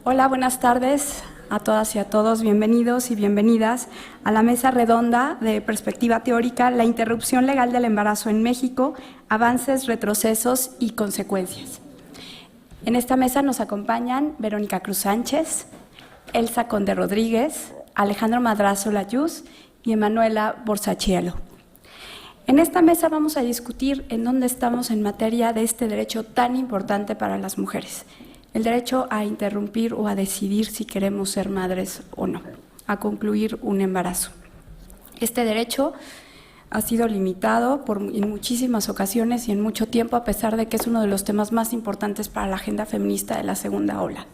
Hola, buenas tardes a todas y a todos. Bienvenidos y bienvenidas a la mesa redonda de perspectiva teórica, la interrupción legal del embarazo en México, avances, retrocesos y consecuencias. En esta mesa nos acompañan Verónica Cruz Sánchez, Elsa Conde Rodríguez, Alejandro Madrazo Layuz y Emanuela Borsachielo. En esta mesa vamos a discutir en dónde estamos en materia de este derecho tan importante para las mujeres, el derecho a interrumpir o a decidir si queremos ser madres o no, a concluir un embarazo. Este derecho ha sido limitado en muchísimas ocasiones y en mucho tiempo, a pesar de que es uno de los temas más importantes para la agenda feminista de la segunda ola.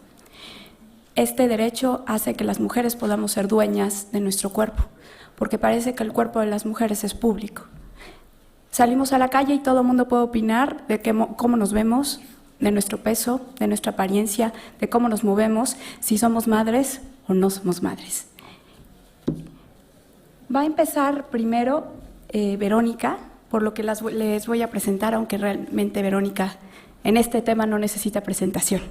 Este derecho hace que las mujeres podamos ser dueñas de nuestro cuerpo, porque parece que el cuerpo de las mujeres es público. Salimos a la calle y todo el mundo puede opinar de cómo nos vemos, de nuestro peso, de nuestra apariencia, de cómo nos movemos, si somos madres o no somos madres. Va a empezar primero Verónica, por lo que les voy a presentar, aunque realmente Verónica en este tema no necesita presentación.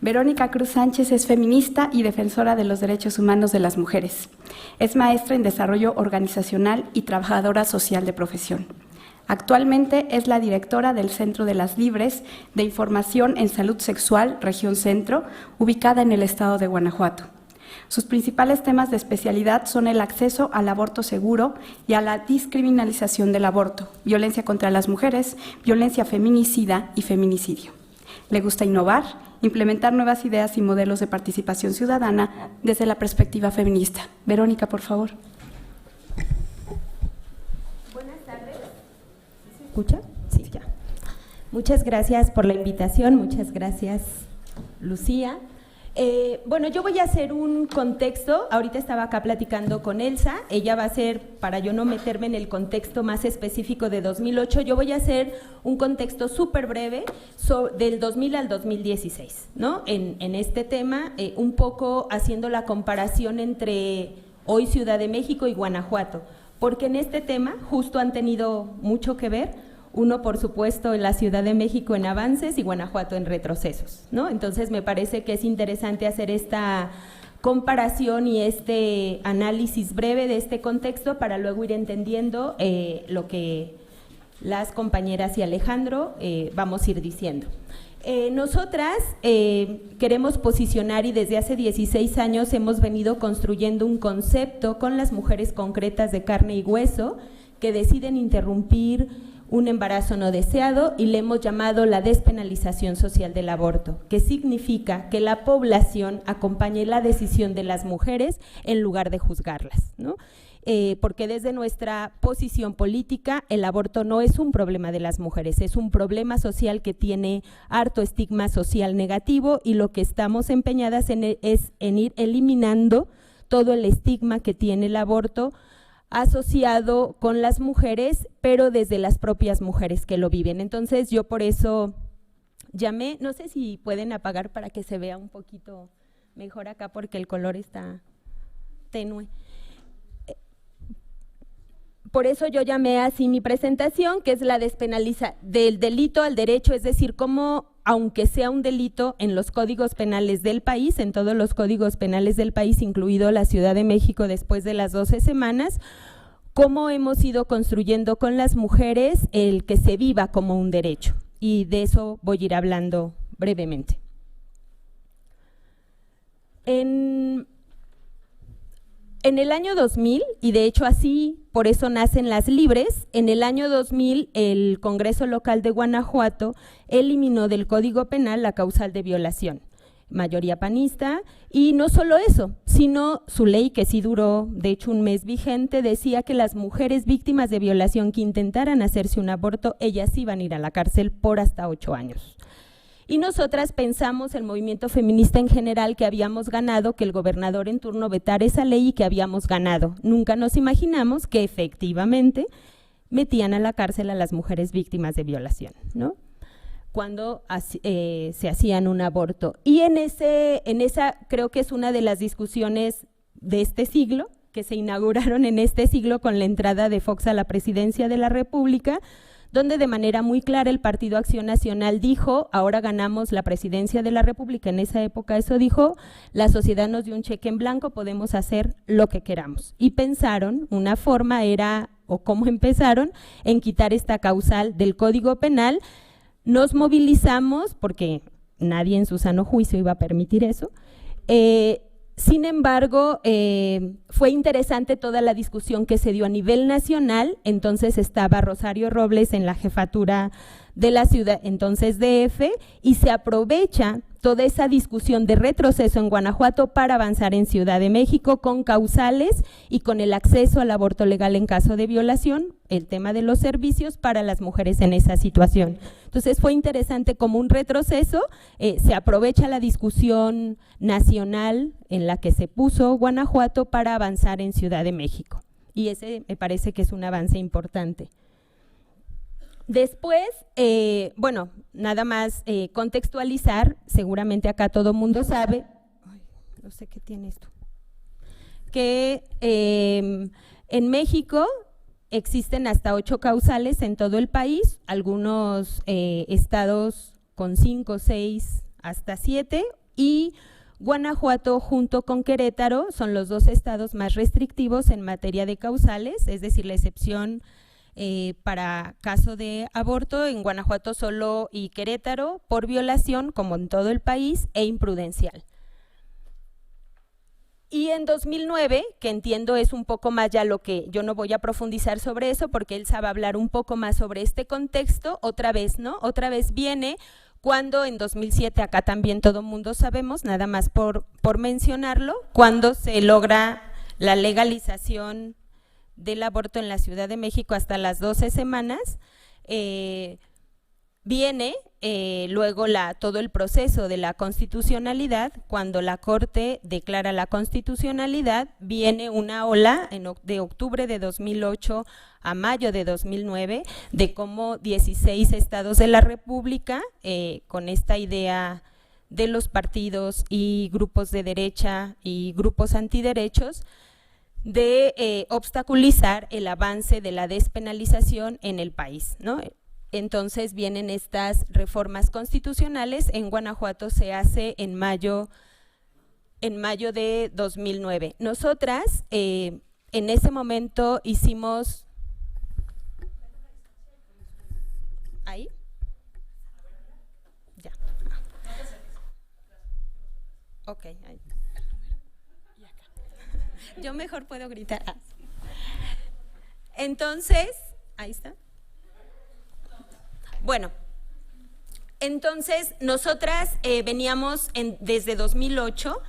Verónica Cruz Sánchez es feminista y defensora de los derechos humanos de las mujeres. Es maestra en desarrollo organizacional y trabajadora social de profesión. Actualmente es la directora del Centro de las Libres de Información en Salud Sexual, Región Centro, ubicada en el estado de Guanajuato. Sus principales temas de especialidad son el acceso al aborto seguro y a la descriminalización del aborto, violencia contra las mujeres, violencia feminicida y feminicidio. Le gusta innovar, implementar nuevas ideas y modelos de participación ciudadana desde la perspectiva feminista. Verónica, por favor. ¿Escucha? Sí, ya. Muchas gracias por la invitación, muchas gracias, Lucía. Bueno, yo voy a hacer un contexto, ahorita estaba acá platicando con Elsa, ella va a hacer, para yo no meterme en el contexto más específico de 2008, yo voy a hacer un contexto súper breve del 2000 al 2016, ¿no? En este tema, un poco haciendo la comparación entre hoy Ciudad de México y Guanajuato, porque en este tema justo han tenido mucho que ver, uno por supuesto en la Ciudad de México en avances y Guanajuato en retrocesos, ¿no? Entonces me parece que es interesante hacer esta comparación y este análisis breve de este contexto para luego ir entendiendo lo que las compañeras y Alejandro vamos a ir diciendo. Nosotras queremos posicionar y desde hace 16 años hemos venido construyendo un concepto con las mujeres concretas de carne y hueso que deciden interrumpir un embarazo no deseado y le hemos llamado la despenalización social del aborto, que significa que la población acompañe la decisión de las mujeres en lugar de juzgarlas, ¿no? Porque desde nuestra posición política el aborto no es un problema de las mujeres, es un problema social que tiene harto estigma social negativo y lo que estamos empeñadas es en ir eliminando todo el estigma que tiene el aborto asociado con las mujeres, pero desde las propias mujeres que lo viven. Entonces yo por eso llamé, no sé si pueden apagar para que se vea un poquito mejor acá porque el color está tenue. Por eso yo llamé así mi presentación, que es la despenalización del delito al derecho, es decir, cómo, aunque sea un delito en los códigos penales del país, en todos los códigos penales del país, incluido la Ciudad de México después de las 12 semanas, cómo hemos ido construyendo con las mujeres el que se viva como un derecho. Y de eso voy a ir hablando brevemente. En el año 2000, y de hecho así, por eso nacen las Libres, en el año 2000 el Congreso Local de Guanajuato eliminó del Código Penal la causal de violación, mayoría panista, y no solo eso, sino su ley, que sí duró de hecho un mes vigente, decía que las mujeres víctimas de violación que intentaran hacerse un aborto, ellas iban a ir a la cárcel por hasta 8 años. Y nosotras pensamos, el movimiento feminista en general, que habíamos ganado, que el gobernador en turno vetara esa ley y que habíamos ganado. Nunca nos imaginamos que efectivamente metían a la cárcel a las mujeres víctimas de violación, ¿no? Cuando se hacían un aborto. Y en esa creo que es una de las discusiones de este siglo, que se inauguraron en este siglo con la entrada de Fox a la presidencia de la República, donde de manera muy clara el Partido Acción Nacional dijo: ahora ganamos la presidencia de la República. En esa época eso dijo: la sociedad nos dio un cheque en blanco, podemos hacer lo que queramos. Y pensaron, una forma era, o cómo empezaron, en quitar esta causal del Código Penal. Nos movilizamos, porque nadie en su sano juicio iba a permitir eso. Sin embargo, fue interesante toda la discusión que se dio a nivel nacional. Entonces estaba Rosario Robles en la jefatura de la ciudad, entonces DF, y se aprovecha toda esa discusión de retroceso en Guanajuato para avanzar en Ciudad de México con causales y con el acceso al aborto legal en caso de violación, el tema de los servicios para las mujeres en esa situación. Entonces fue interesante como un retroceso, se aprovecha la discusión nacional en la que se puso Guanajuato para avanzar en Ciudad de México, y ese me parece que es un avance importante. Después, bueno, nada más contextualizar, seguramente acá todo el mundo sabe, ay, no sé qué tiene esto, que en México existen hasta 8 causales en todo el país, algunos estados con 5, 6, hasta 7, y Guanajuato junto con Querétaro son los 2 estados más restrictivos en materia de causales, es decir, la excepción para caso de aborto en Guanajuato solo y Querétaro, por violación, como en todo el país, e imprudencial. Y en 2009, que entiendo es un poco más ya lo que yo no voy a profundizar sobre eso, porque Elsa va a hablar un poco más sobre este contexto, otra vez, ¿no? Otra vez viene cuando en 2007, acá también todo el mundo sabemos, nada más por mencionarlo, cuando se logra la legalización del aborto en la Ciudad de México hasta las 12 semanas, viene luego todo el proceso de la constitucionalidad. Cuando la Corte declara la constitucionalidad, viene una ola de octubre de 2008 a mayo de 2009, de cómo 16 estados de la República, con esta idea de los partidos y grupos de derecha y grupos antiderechos, de obstaculizar el avance de la despenalización en el país, ¿no? Entonces vienen estas reformas constitucionales. En Guanajuato se hace en mayo de 2009. Nosotras en ese momento hicimos… ¿Ahí? Ya. Ok, ahí. Yo mejor puedo gritar. Entonces, ahí está. Bueno, entonces nosotras veníamos desde 2008,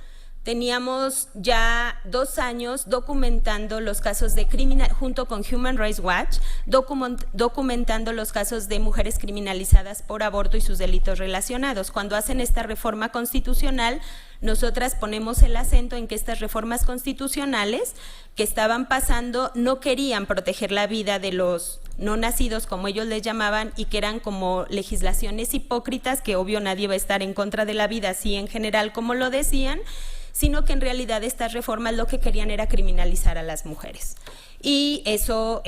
teníamos ya 2 años documentando los casos de junto con Human Rights Watch, documentando los casos de mujeres criminalizadas por aborto y sus delitos relacionados. Cuando hacen esta reforma constitucional, nosotras ponemos el acento en que estas reformas constitucionales que estaban pasando no querían proteger la vida de los no nacidos, como ellos les llamaban, y que eran como legislaciones hipócritas, que obvio nadie va a estar en contra de la vida así en general como lo decían, sino que en realidad estas reformas lo que querían era criminalizar a las mujeres. Y eso,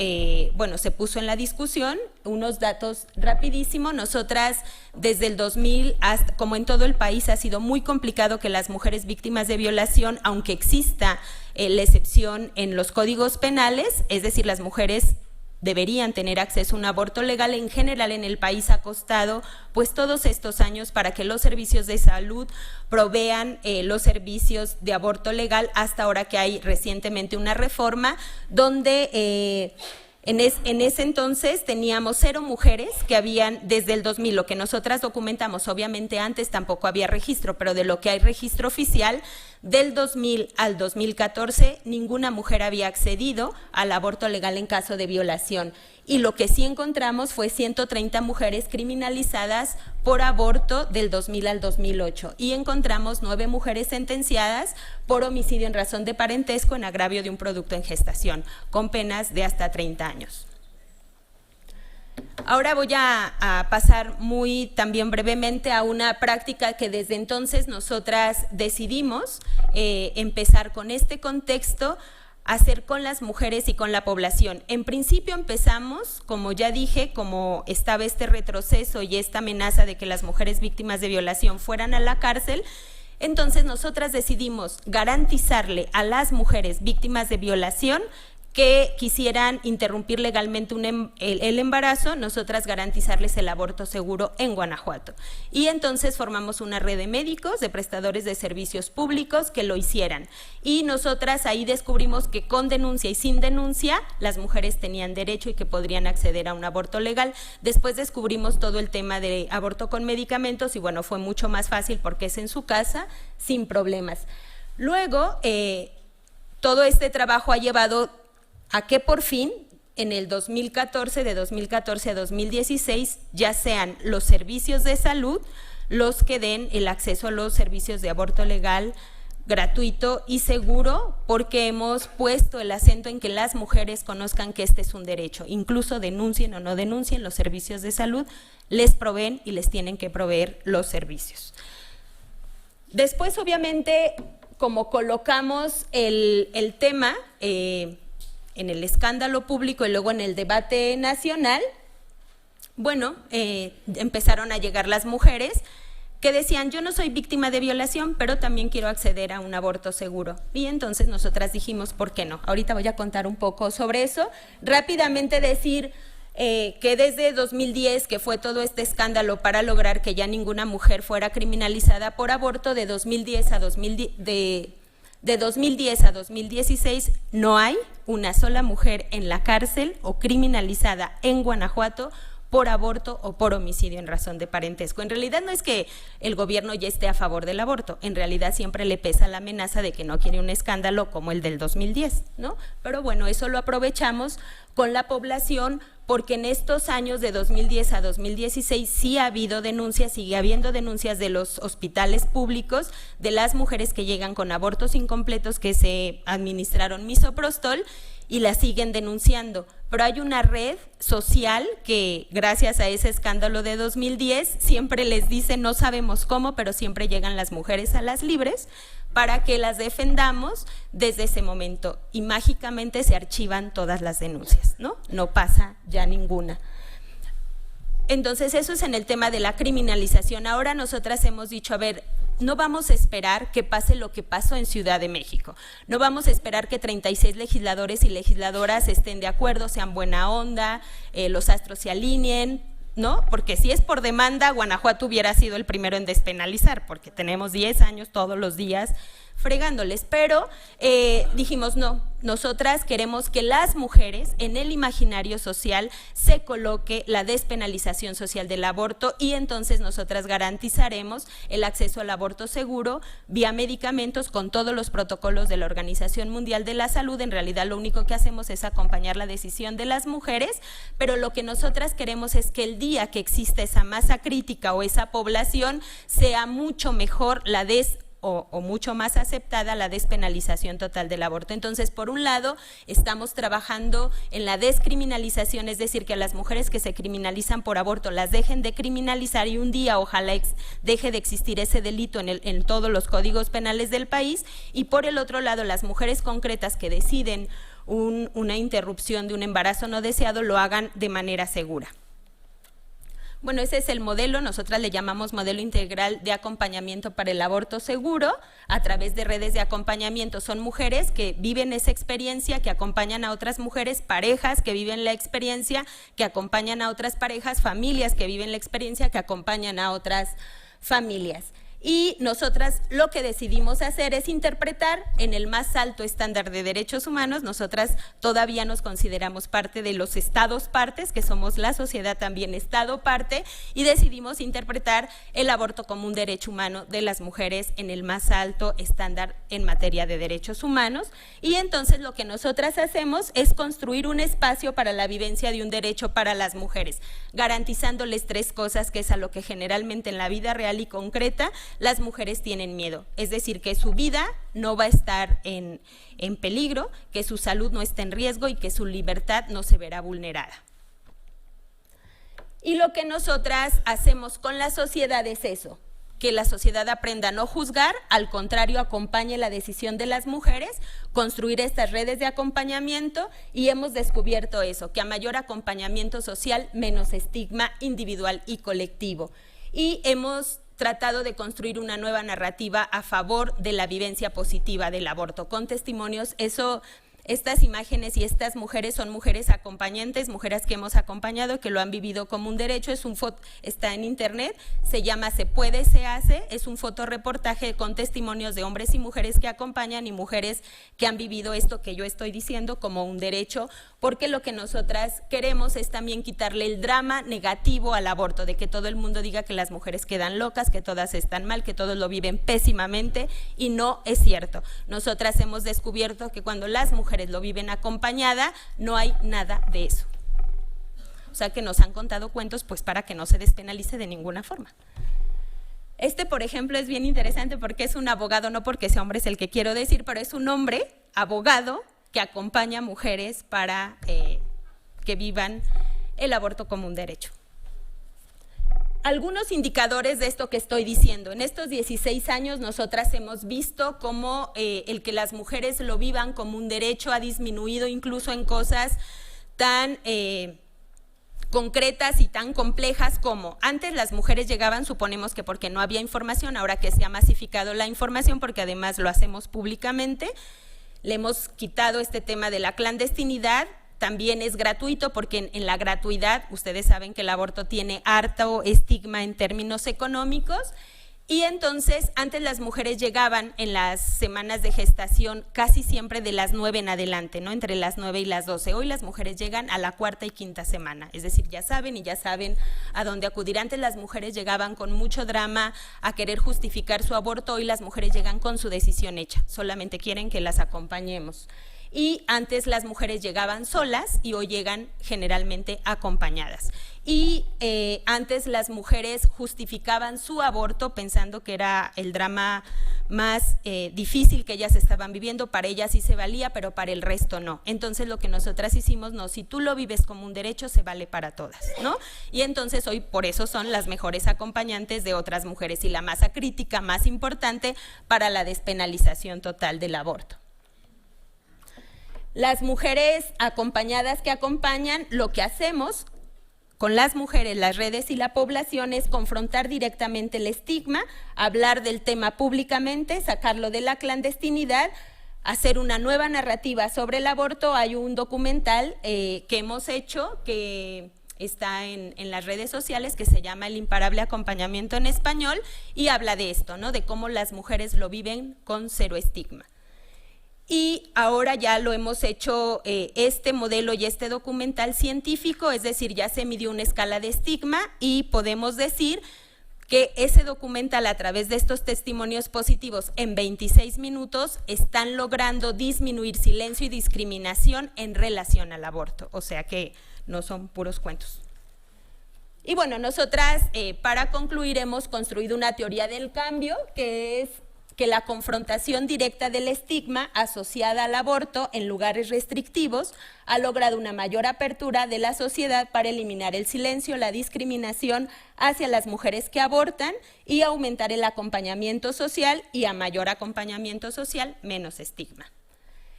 bueno, se puso en la discusión. Unos datos rapidísimo. Nosotras desde el 2000, hasta, como en todo el país, ha sido muy complicado que las mujeres víctimas de violación, aunque exista la excepción en los códigos penales, es decir, las mujeres deberían tener acceso a un aborto legal, en general en el país ha costado pues todos estos años para que los servicios de salud provean los servicios de aborto legal, hasta ahora que hay recientemente una reforma donde en ese entonces teníamos 0 mujeres que habían desde el 2000, lo que nosotras documentamos, obviamente antes tampoco había registro, pero de lo que hay registro oficial, del 2000 al 2014 ninguna mujer había accedido al aborto legal en caso de violación. Y lo que sí encontramos fue 130 mujeres criminalizadas por aborto del 2000 al 2008 y encontramos 9 mujeres sentenciadas por homicidio en razón de parentesco en agravio de un producto en gestación, con penas de hasta 30 años. Ahora voy a pasar muy también brevemente a una práctica que desde entonces nosotras decidimos empezar con este contexto hacer con las mujeres y con la población. En principio empezamos, como ya dije, como estaba este retroceso y esta amenaza de que las mujeres víctimas de violación fueran a la cárcel, entonces nosotras decidimos garantizarle a las mujeres víctimas de violación que quisieran interrumpir legalmente el embarazo, nosotras garantizarles el aborto seguro en Guanajuato. Y entonces formamos una red de médicos, de prestadores de servicios públicos que lo hicieran. Y nosotras ahí descubrimos que con denuncia y sin denuncia las mujeres tenían derecho y que podrían acceder a un aborto legal. Después descubrimos todo el tema de aborto con medicamentos y bueno, fue mucho más fácil porque es en su casa, sin problemas. Luego, todo este trabajo ha llevado a que por fin, en el 2014, de 2014 a 2016, ya sean los servicios de salud los que den el acceso a los servicios de aborto legal, gratuito y seguro, porque hemos puesto el acento en que las mujeres conozcan que este es un derecho, incluso denuncien o no denuncien, los servicios de salud les proveen y les tienen que proveer los servicios. Después, obviamente, como colocamos el tema en el escándalo público y luego en el debate nacional, bueno, empezaron a llegar las mujeres que decían, yo no soy víctima de violación, pero también quiero acceder a un aborto seguro. Y entonces nosotras dijimos, ¿por qué no? Ahorita voy a contar un poco sobre eso. Rápidamente decir que desde 2010, que fue todo este escándalo para lograr que ya ninguna mujer fuera criminalizada por aborto, de 2010 a 2016 no hay una sola mujer en la cárcel o criminalizada en Guanajuato por aborto o por homicidio en razón de parentesco. En realidad no es que el gobierno ya esté a favor del aborto, en realidad siempre le pesa la amenaza de que no quiere un escándalo como el del 2010, ¿no? Pero bueno, eso lo aprovechamos con la población porque en estos años de 2010 a 2016 sí ha habido denuncias, sigue habiendo denuncias de los hospitales públicos, de las mujeres que llegan con abortos incompletos que se administraron misoprostol y la siguen denunciando. Pero hay una red social que, gracias a ese escándalo de 2010, siempre les dice, no sabemos cómo, pero siempre llegan las mujeres a las libres para que las defendamos desde ese momento. Y mágicamente se archivan todas las denuncias, ¿no? No pasa ya ninguna. Entonces, eso es en el tema de la criminalización. Ahora nosotras hemos dicho, a ver, no vamos a esperar que pase lo que pasó en Ciudad de México. No vamos a esperar que 36 legisladores y legisladoras estén de acuerdo, sean buena onda, los astros se alineen, ¿no? Porque si es por demanda, Guanajuato hubiera sido el primero en despenalizar, porque tenemos 10 años todos los días fregándoles, pero dijimos no, nosotras queremos que las mujeres en el imaginario social se coloque la despenalización social del aborto y entonces nosotras garantizaremos el acceso al aborto seguro vía medicamentos con todos los protocolos de la Organización Mundial de la Salud. En realidad lo único que hacemos es acompañar la decisión de las mujeres, pero lo que nosotras queremos es que el día que exista esa masa crítica o esa población sea mucho mejor o mucho más aceptada la despenalización total del aborto. Entonces, por un lado, estamos trabajando en la descriminalización, es decir, que a las mujeres que se criminalizan por aborto las dejen de criminalizar y un día ojalá deje de existir ese delito en todos los códigos penales del país, y por el otro lado, las mujeres concretas que deciden una interrupción de un embarazo no deseado lo hagan de manera segura. Bueno, ese es el modelo, nosotras le llamamos modelo integral de acompañamiento para el aborto seguro, a través de redes de acompañamiento. Son mujeres que viven esa experiencia, que acompañan a otras mujeres, parejas que viven la experiencia, que acompañan a otras parejas, familias que viven la experiencia, que acompañan a otras familias. Y nosotras lo que decidimos hacer es interpretar en el más alto estándar de derechos humanos. Nosotras todavía nos consideramos parte de los estados partes, que somos la sociedad también estado parte, y decidimos interpretar el aborto como un derecho humano de las mujeres en el más alto estándar en materia de derechos humanos. Y entonces lo que nosotras hacemos es construir un espacio para la vivencia de un derecho para las mujeres, garantizándoles tres cosas, que es a lo que generalmente en la vida real y concreta las mujeres tienen miedo, es decir, que su vida no va a estar en peligro, que su salud no está en riesgo y que su libertad no se verá vulnerada. Y lo que nosotras hacemos con la sociedad es eso, que la sociedad aprenda a no juzgar, al contrario, acompañe la decisión de las mujeres, construir estas redes de acompañamiento, y hemos descubierto eso, que a mayor acompañamiento social, menos estigma individual y colectivo. Y hemos tratado de construir una nueva narrativa a favor de la vivencia positiva del aborto, con testimonios. Estas imágenes y estas mujeres son mujeres acompañantes, mujeres que hemos acompañado, que lo han vivido como un derecho. Está en internet, se llama Se Puede, Se Hace, es un fotoreportaje con testimonios de hombres y mujeres que acompañan y mujeres que han vivido esto que yo estoy diciendo como un derecho, porque lo que nosotras queremos es también quitarle el drama negativo al aborto, de que todo el mundo diga que las mujeres quedan locas, que todas están mal, que todos lo viven pésimamente, y no es cierto. Nosotras hemos descubierto que cuando las mujeres lo viven acompañada, no hay nada de eso. O sea, que nos han contado cuentos pues para que no se despenalice de ninguna forma. Por ejemplo, es bien interesante porque es un abogado, no porque ese hombre es el que quiero decir, pero es un hombre abogado que acompaña a mujeres para que vivan el aborto como un derecho. Algunos indicadores de esto que estoy diciendo. En estos 16 años nosotras hemos visto cómo el que las mujeres lo vivan como un derecho ha disminuido incluso en cosas tan concretas y tan complejas como antes las mujeres llegaban, suponemos que porque no había información, ahora que se ha masificado la información, porque además lo hacemos públicamente, le hemos quitado este tema de la clandestinidad. También es gratuito porque en la gratuidad ustedes saben que el aborto tiene harto estigma en términos económicos, y entonces antes las mujeres llegaban en las semanas de gestación casi siempre de las 9 en adelante, ¿no? Entre las 9 y las 12. Hoy las mujeres llegan a la 4ª y 5ª semana, es decir, ya saben a dónde acudir. Antes las mujeres llegaban con mucho drama a querer justificar su aborto, hoy las mujeres llegan con su decisión hecha, solamente quieren que las acompañemos. Y antes las mujeres llegaban solas y hoy llegan generalmente acompañadas. Y antes las mujeres justificaban su aborto pensando que era el drama más difícil que ellas estaban viviendo. Para ellas sí se valía, pero para el resto no. Entonces lo que nosotras hicimos, no, si tú lo vives como un derecho, se vale para todas, ¿no? Y entonces hoy por eso son las mejores acompañantes de otras mujeres y la masa crítica más importante para la despenalización total del aborto. Las mujeres acompañadas que acompañan, lo que hacemos con las mujeres, las redes y la población es confrontar directamente el estigma, hablar del tema públicamente, sacarlo de la clandestinidad, hacer una nueva narrativa sobre el aborto. Hay un documental que hemos hecho que está en las redes sociales, que se llama El imparable acompañamiento en español, y habla de esto, ¿no? De cómo las mujeres lo viven con cero estigma. Y ahora ya lo hemos hecho este modelo y este documental científico, es decir, ya se midió una escala de estigma y podemos decir que ese documental, a través de estos testimonios positivos en 26 minutos, están logrando disminuir silencio y discriminación en relación al aborto, o sea que no son puros cuentos. Y bueno, nosotras para concluir hemos construido una teoría del cambio, que es que la confrontación directa del estigma asociada al aborto en lugares restrictivos ha logrado una mayor apertura de la sociedad para eliminar el silencio, la discriminación hacia las mujeres que abortan y aumentar el acompañamiento social, y a mayor acompañamiento social, menos estigma.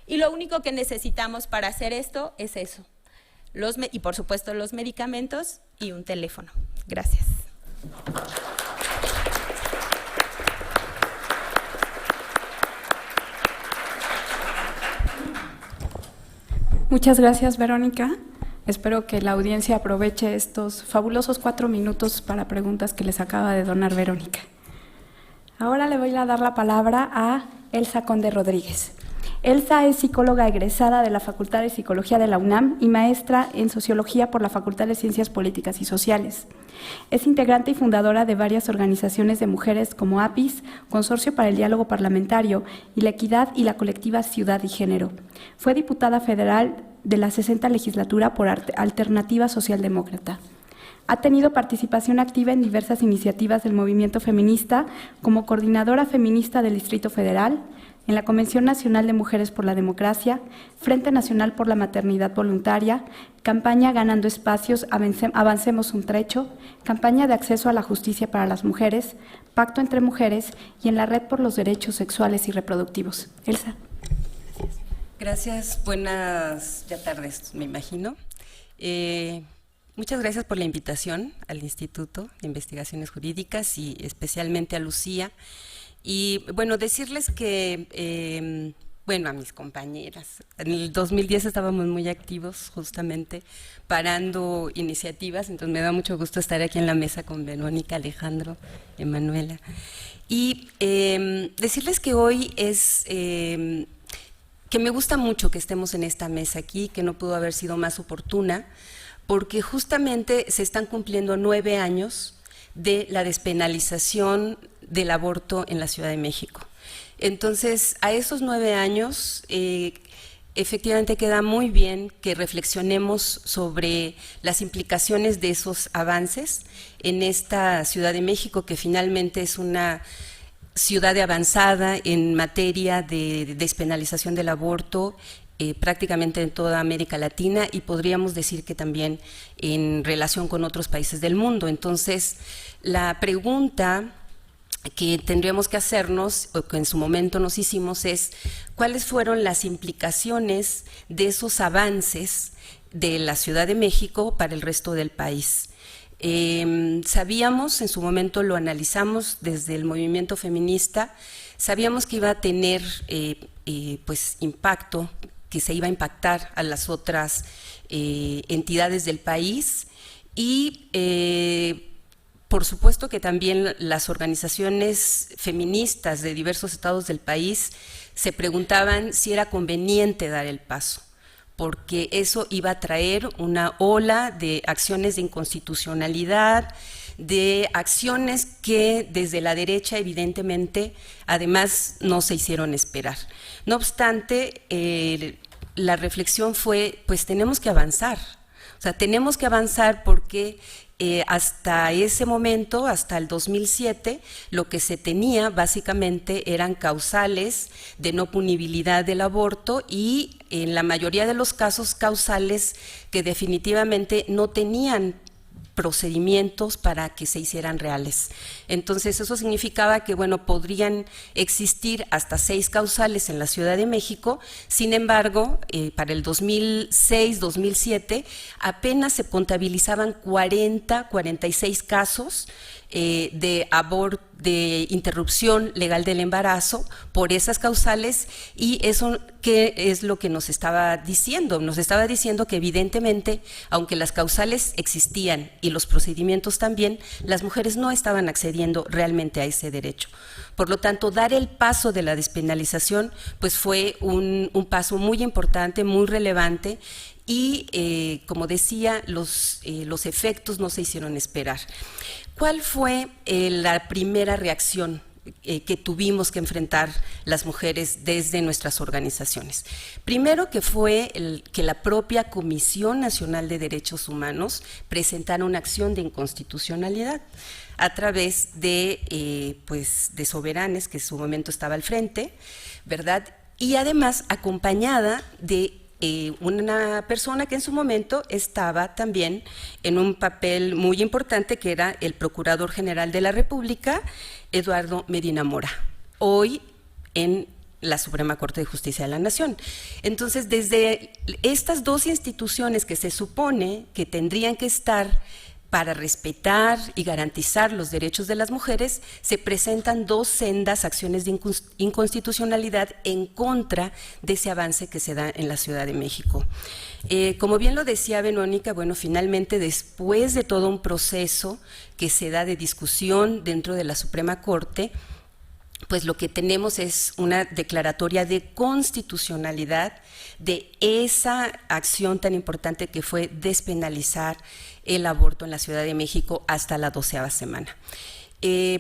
Y lo único que necesitamos para hacer esto es eso, y por supuesto los medicamentos y un teléfono. Gracias. Muchas gracias, Verónica. Espero que la audiencia aproveche estos fabulosos 4 minutos para preguntas que les acaba de donar Verónica. Ahora le voy a dar la palabra a Elsa Conde Rodríguez. Elsa es psicóloga egresada de la Facultad de Psicología de la UNAM y maestra en Sociología por la Facultad de Ciencias Políticas y Sociales. Es integrante y fundadora de varias organizaciones de mujeres como APIS, Consorcio para el Diálogo Parlamentario, y la Equidad y la colectiva Ciudad y Género. Fue diputada federal de la 60ª legislatura por Alternativa Socialdemócrata. Ha tenido participación activa en diversas iniciativas del movimiento feminista como coordinadora feminista del Distrito Federal, en la Convención Nacional de Mujeres por la Democracia, Frente Nacional por la Maternidad Voluntaria, campaña Ganando Espacios, Avancemos un Trecho, campaña de acceso a la justicia para las mujeres, Pacto entre Mujeres y en la Red por los Derechos Sexuales y Reproductivos. Elsa. Gracias, buenas tardes, me imagino. Muchas gracias por la invitación al Instituto de Investigaciones Jurídicas y especialmente a Lucía. Y bueno, decirles que, a mis compañeras, en el 2010 estábamos muy activos justamente parando iniciativas, entonces me da mucho gusto estar aquí en la mesa con Verónica, Alejandro, Emanuela. Y decirles que hoy es… que me gusta mucho que estemos en esta mesa aquí, que no pudo haber sido más oportuna, porque justamente se están cumpliendo 9 años de la despenalización del aborto en la Ciudad de México. Entonces, a esos 9 años, efectivamente queda muy bien que reflexionemos sobre las implicaciones de esos avances en esta Ciudad de México, que finalmente es una ciudad avanzada en materia de despenalización del aborto, prácticamente en toda América Latina y podríamos decir que también en relación con otros países del mundo. Entonces, la pregunta que tendríamos que hacernos, o que en su momento nos hicimos, es ¿cuáles fueron las implicaciones de esos avances de la Ciudad de México para el resto del país? Sabíamos, en su momento lo analizamos desde el movimiento feminista, sabíamos que iba a tener pues impacto, que se iba a impactar a las otras entidades del país y por supuesto que también las organizaciones feministas de diversos estados del país se preguntaban si era conveniente dar el paso, porque eso iba a traer una ola de acciones de inconstitucionalidad, de acciones que desde la derecha evidentemente además no se hicieron esperar. No obstante, la reflexión fue, pues tenemos que avanzar, o sea, tenemos que avanzar porque hasta ese momento, hasta el 2007, lo que se tenía básicamente eran causales de no punibilidad del aborto y en la mayoría de los casos causales que definitivamente no tenían procedimientos para que se hicieran reales. Entonces eso significaba que bueno, podrían existir hasta 6 causales en la Ciudad de México, sin embargo, para el 2006-2007 apenas se contabilizaban 46 casos de interrupción legal del embarazo por esas causales y eso ¿qué es lo que nos estaba diciendo? Nos estaba diciendo que evidentemente, aunque las causales existían y los procedimientos también, las mujeres no estaban accediendo realmente a ese derecho. Por lo tanto, dar el paso de la despenalización pues fue un paso muy importante, muy relevante y como decía, los efectos no se hicieron esperar. ¿Cuál fue la primera reacción que tuvimos que enfrentar las mujeres desde nuestras organizaciones? Primero que fue que la propia Comisión Nacional de Derechos Humanos presentara una acción de inconstitucionalidad a través de Soberanes, que en su momento estaba al frente, ¿verdad? Y además acompañada de una persona que en su momento estaba también en un papel muy importante, que era el Procurador General de la República, Eduardo Medina Mora, hoy en la Suprema Corte de Justicia de la Nación. Entonces, desde estas dos instituciones que se supone que tendrían que estar para respetar y garantizar los derechos de las mujeres, se presentan 2 sendas acciones de inconstitucionalidad en contra de ese avance que se da en la Ciudad de México. Como bien lo decía Verónica, bueno, finalmente después de todo un proceso que se da de discusión dentro de la Suprema Corte, pues lo que tenemos es una declaratoria de constitucionalidad de esa acción tan importante que fue despenalizar el aborto en la Ciudad de México hasta la 12ª semana.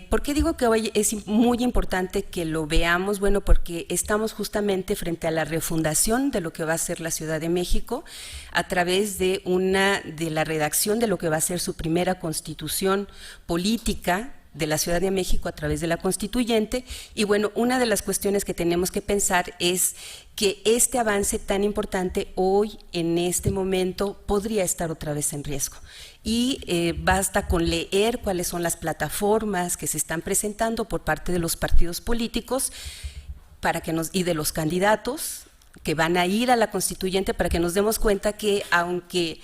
¿Por qué digo que hoy es muy importante que lo veamos? Bueno, porque estamos justamente frente a la refundación de lo que va a ser la Ciudad de México a través de la redacción de lo que va a ser su primera constitución política de la Ciudad de México a través de la Constituyente. Y bueno, una de las cuestiones que tenemos que pensar es que este avance tan importante hoy, en este momento, podría estar otra vez en riesgo. Y basta con leer cuáles son las plataformas que se están presentando por parte de los partidos políticos y de los candidatos que van a ir a la Constituyente, para que nos demos cuenta que aunque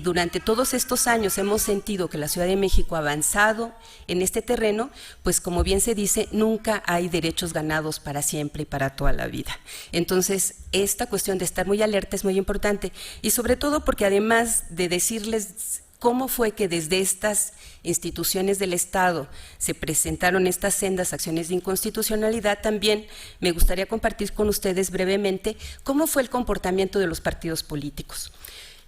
durante todos estos años hemos sentido que la Ciudad de México ha avanzado en este terreno, pues como bien se dice, nunca hay derechos ganados para siempre y para toda la vida. Entonces, esta cuestión de estar muy alerta es muy importante, y sobre todo porque además de decirles cómo fue que desde estas instituciones del Estado se presentaron estas sendas acciones de inconstitucionalidad, también me gustaría compartir con ustedes brevemente cómo fue el comportamiento de los partidos políticos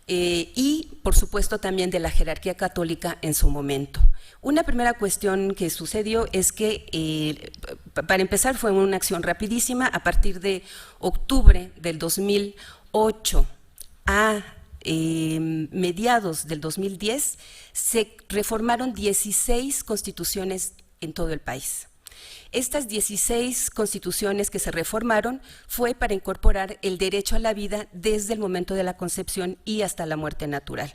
y, por supuesto, también de la jerarquía católica en su momento. Una primera cuestión que sucedió es que, para empezar, fue una acción rapidísima. A partir de octubre del 2008 a mediados del 2010 se reformaron 16 constituciones en todo el país. Estas 16 constituciones que se reformaron fue para incorporar el derecho a la vida desde el momento de la concepción y hasta la muerte natural.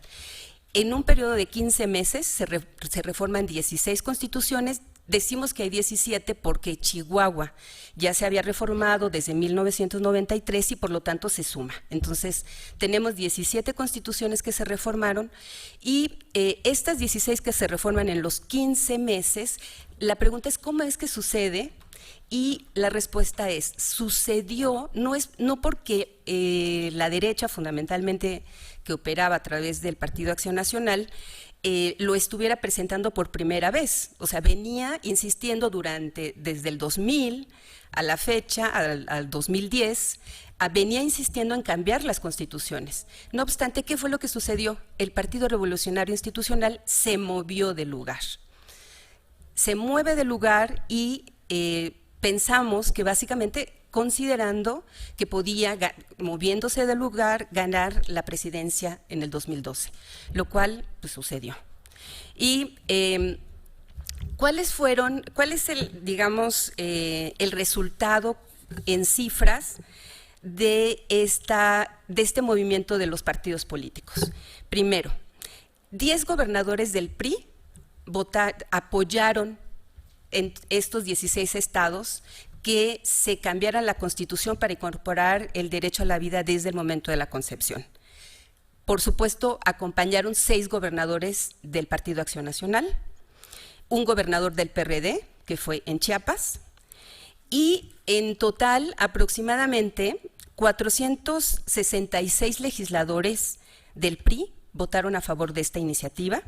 En un periodo de 15 meses se reforman 16 constituciones. Decimos que hay 17 porque Chihuahua ya se había reformado desde 1993 y por lo tanto se suma. Entonces, tenemos 17 constituciones que se reformaron, y estas 16 que se reforman en los 15 meses, la pregunta es ¿cómo es que sucede? Y la respuesta es, sucedió, no porque la derecha, fundamentalmente que operaba a través del Partido Acción Nacional, lo estuviera presentando por primera vez. O sea, venía insistiendo desde el 2000 a la fecha, al 2010, venía insistiendo en cambiar las constituciones. No obstante, ¿qué fue lo que sucedió? El Partido Revolucionario Institucional se movió del lugar. Se mueve del lugar y pensamos que básicamente considerando que podía, moviéndose del lugar, ganar la presidencia en el 2012, lo cual pues, sucedió. Y ¿cuál es el resultado en cifras de este movimiento de los partidos políticos? Primero, 10 gobernadores del PRI apoyaron en estos 16 estados que se cambiara la Constitución para incorporar el derecho a la vida desde el momento de la concepción. Por supuesto, acompañaron 6 gobernadores del Partido Acción Nacional, un gobernador del PRD, que fue en Chiapas, y en total aproximadamente 466 legisladores del PRI votaron a favor de esta iniciativa.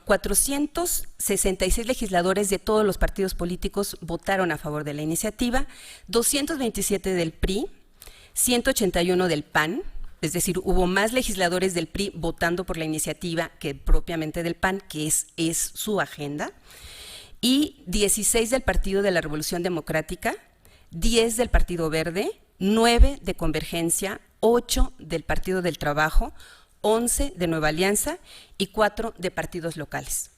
466 legisladores de todos los partidos políticos votaron a favor de la iniciativa, 227 del PRI, 181 del PAN, es decir, hubo más legisladores del PRI votando por la iniciativa que propiamente del PAN, que es su agenda, y 16 del Partido de la Revolución Democrática, 10 del Partido Verde, 9 de Convergencia, 8 del Partido del Trabajo, 11 de Nueva Alianza y 4 de partidos locales.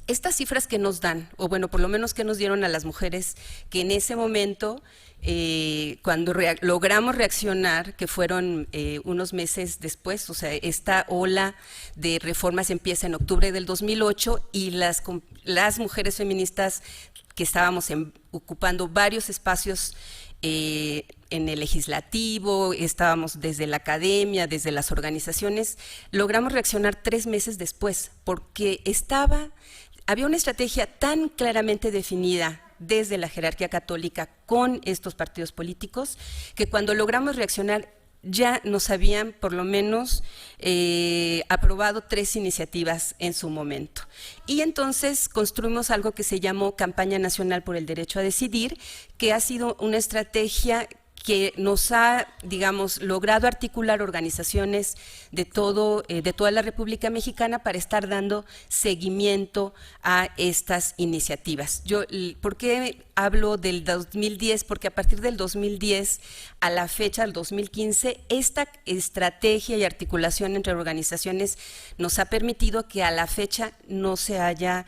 Estas cifras que nos dan, o bueno, por lo menos que nos dieron a las mujeres que en ese momento, cuando logramos reaccionar, que fueron unos meses después, o sea, esta ola de reformas empieza en octubre del 2008 y las mujeres feministas que estábamos ocupando varios espacios en el legislativo, estábamos desde la academia, desde las organizaciones, logramos reaccionar 3 meses después, porque había una estrategia tan claramente definida desde la jerarquía católica con estos partidos políticos, que cuando logramos reaccionar ya nos habían por lo menos aprobado 3 iniciativas en su momento. Y entonces construimos algo que se llamó Campaña Nacional por el Derecho a Decidir, que ha sido una estrategia que nos ha, digamos, logrado articular organizaciones de toda la República Mexicana para estar dando seguimiento a estas iniciativas. ¿Por qué hablo del 2010? Porque a partir del 2010 a la fecha, del 2015, esta estrategia y articulación entre organizaciones nos ha permitido que a la fecha no se haya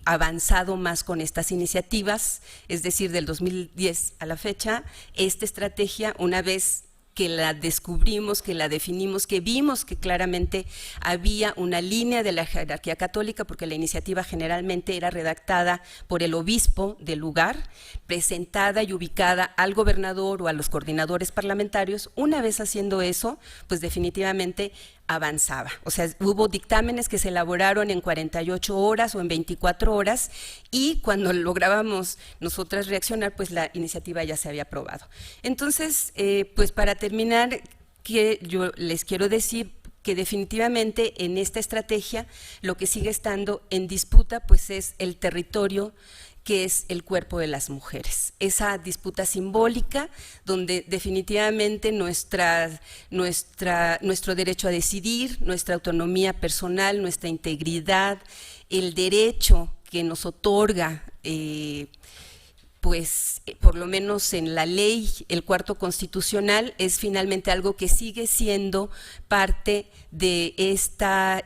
avanzado más con estas iniciativas, es decir, del 2010 a la fecha, esta estrategia, una vez que la descubrimos, que la definimos, que vimos que claramente había una línea de la jerarquía católica, porque la iniciativa generalmente era redactada por el obispo del lugar, presentada y ubicada al gobernador o a los coordinadores parlamentarios. Una vez haciendo eso, pues definitivamente avanzaba. O sea, hubo dictámenes que se elaboraron en 48 horas o en 24 horas y cuando lográbamos nosotras reaccionar, pues la iniciativa ya se había aprobado. Entonces, pues para terminar, que yo les quiero decir que definitivamente en esta estrategia lo que sigue estando en disputa pues es el territorio que es el cuerpo de las mujeres. Esa disputa simbólica donde definitivamente nuestro derecho a decidir, nuestra autonomía personal, nuestra integridad, el derecho que nos otorga pues por lo menos en la ley, el cuarto constitucional, es finalmente algo que sigue siendo parte de esta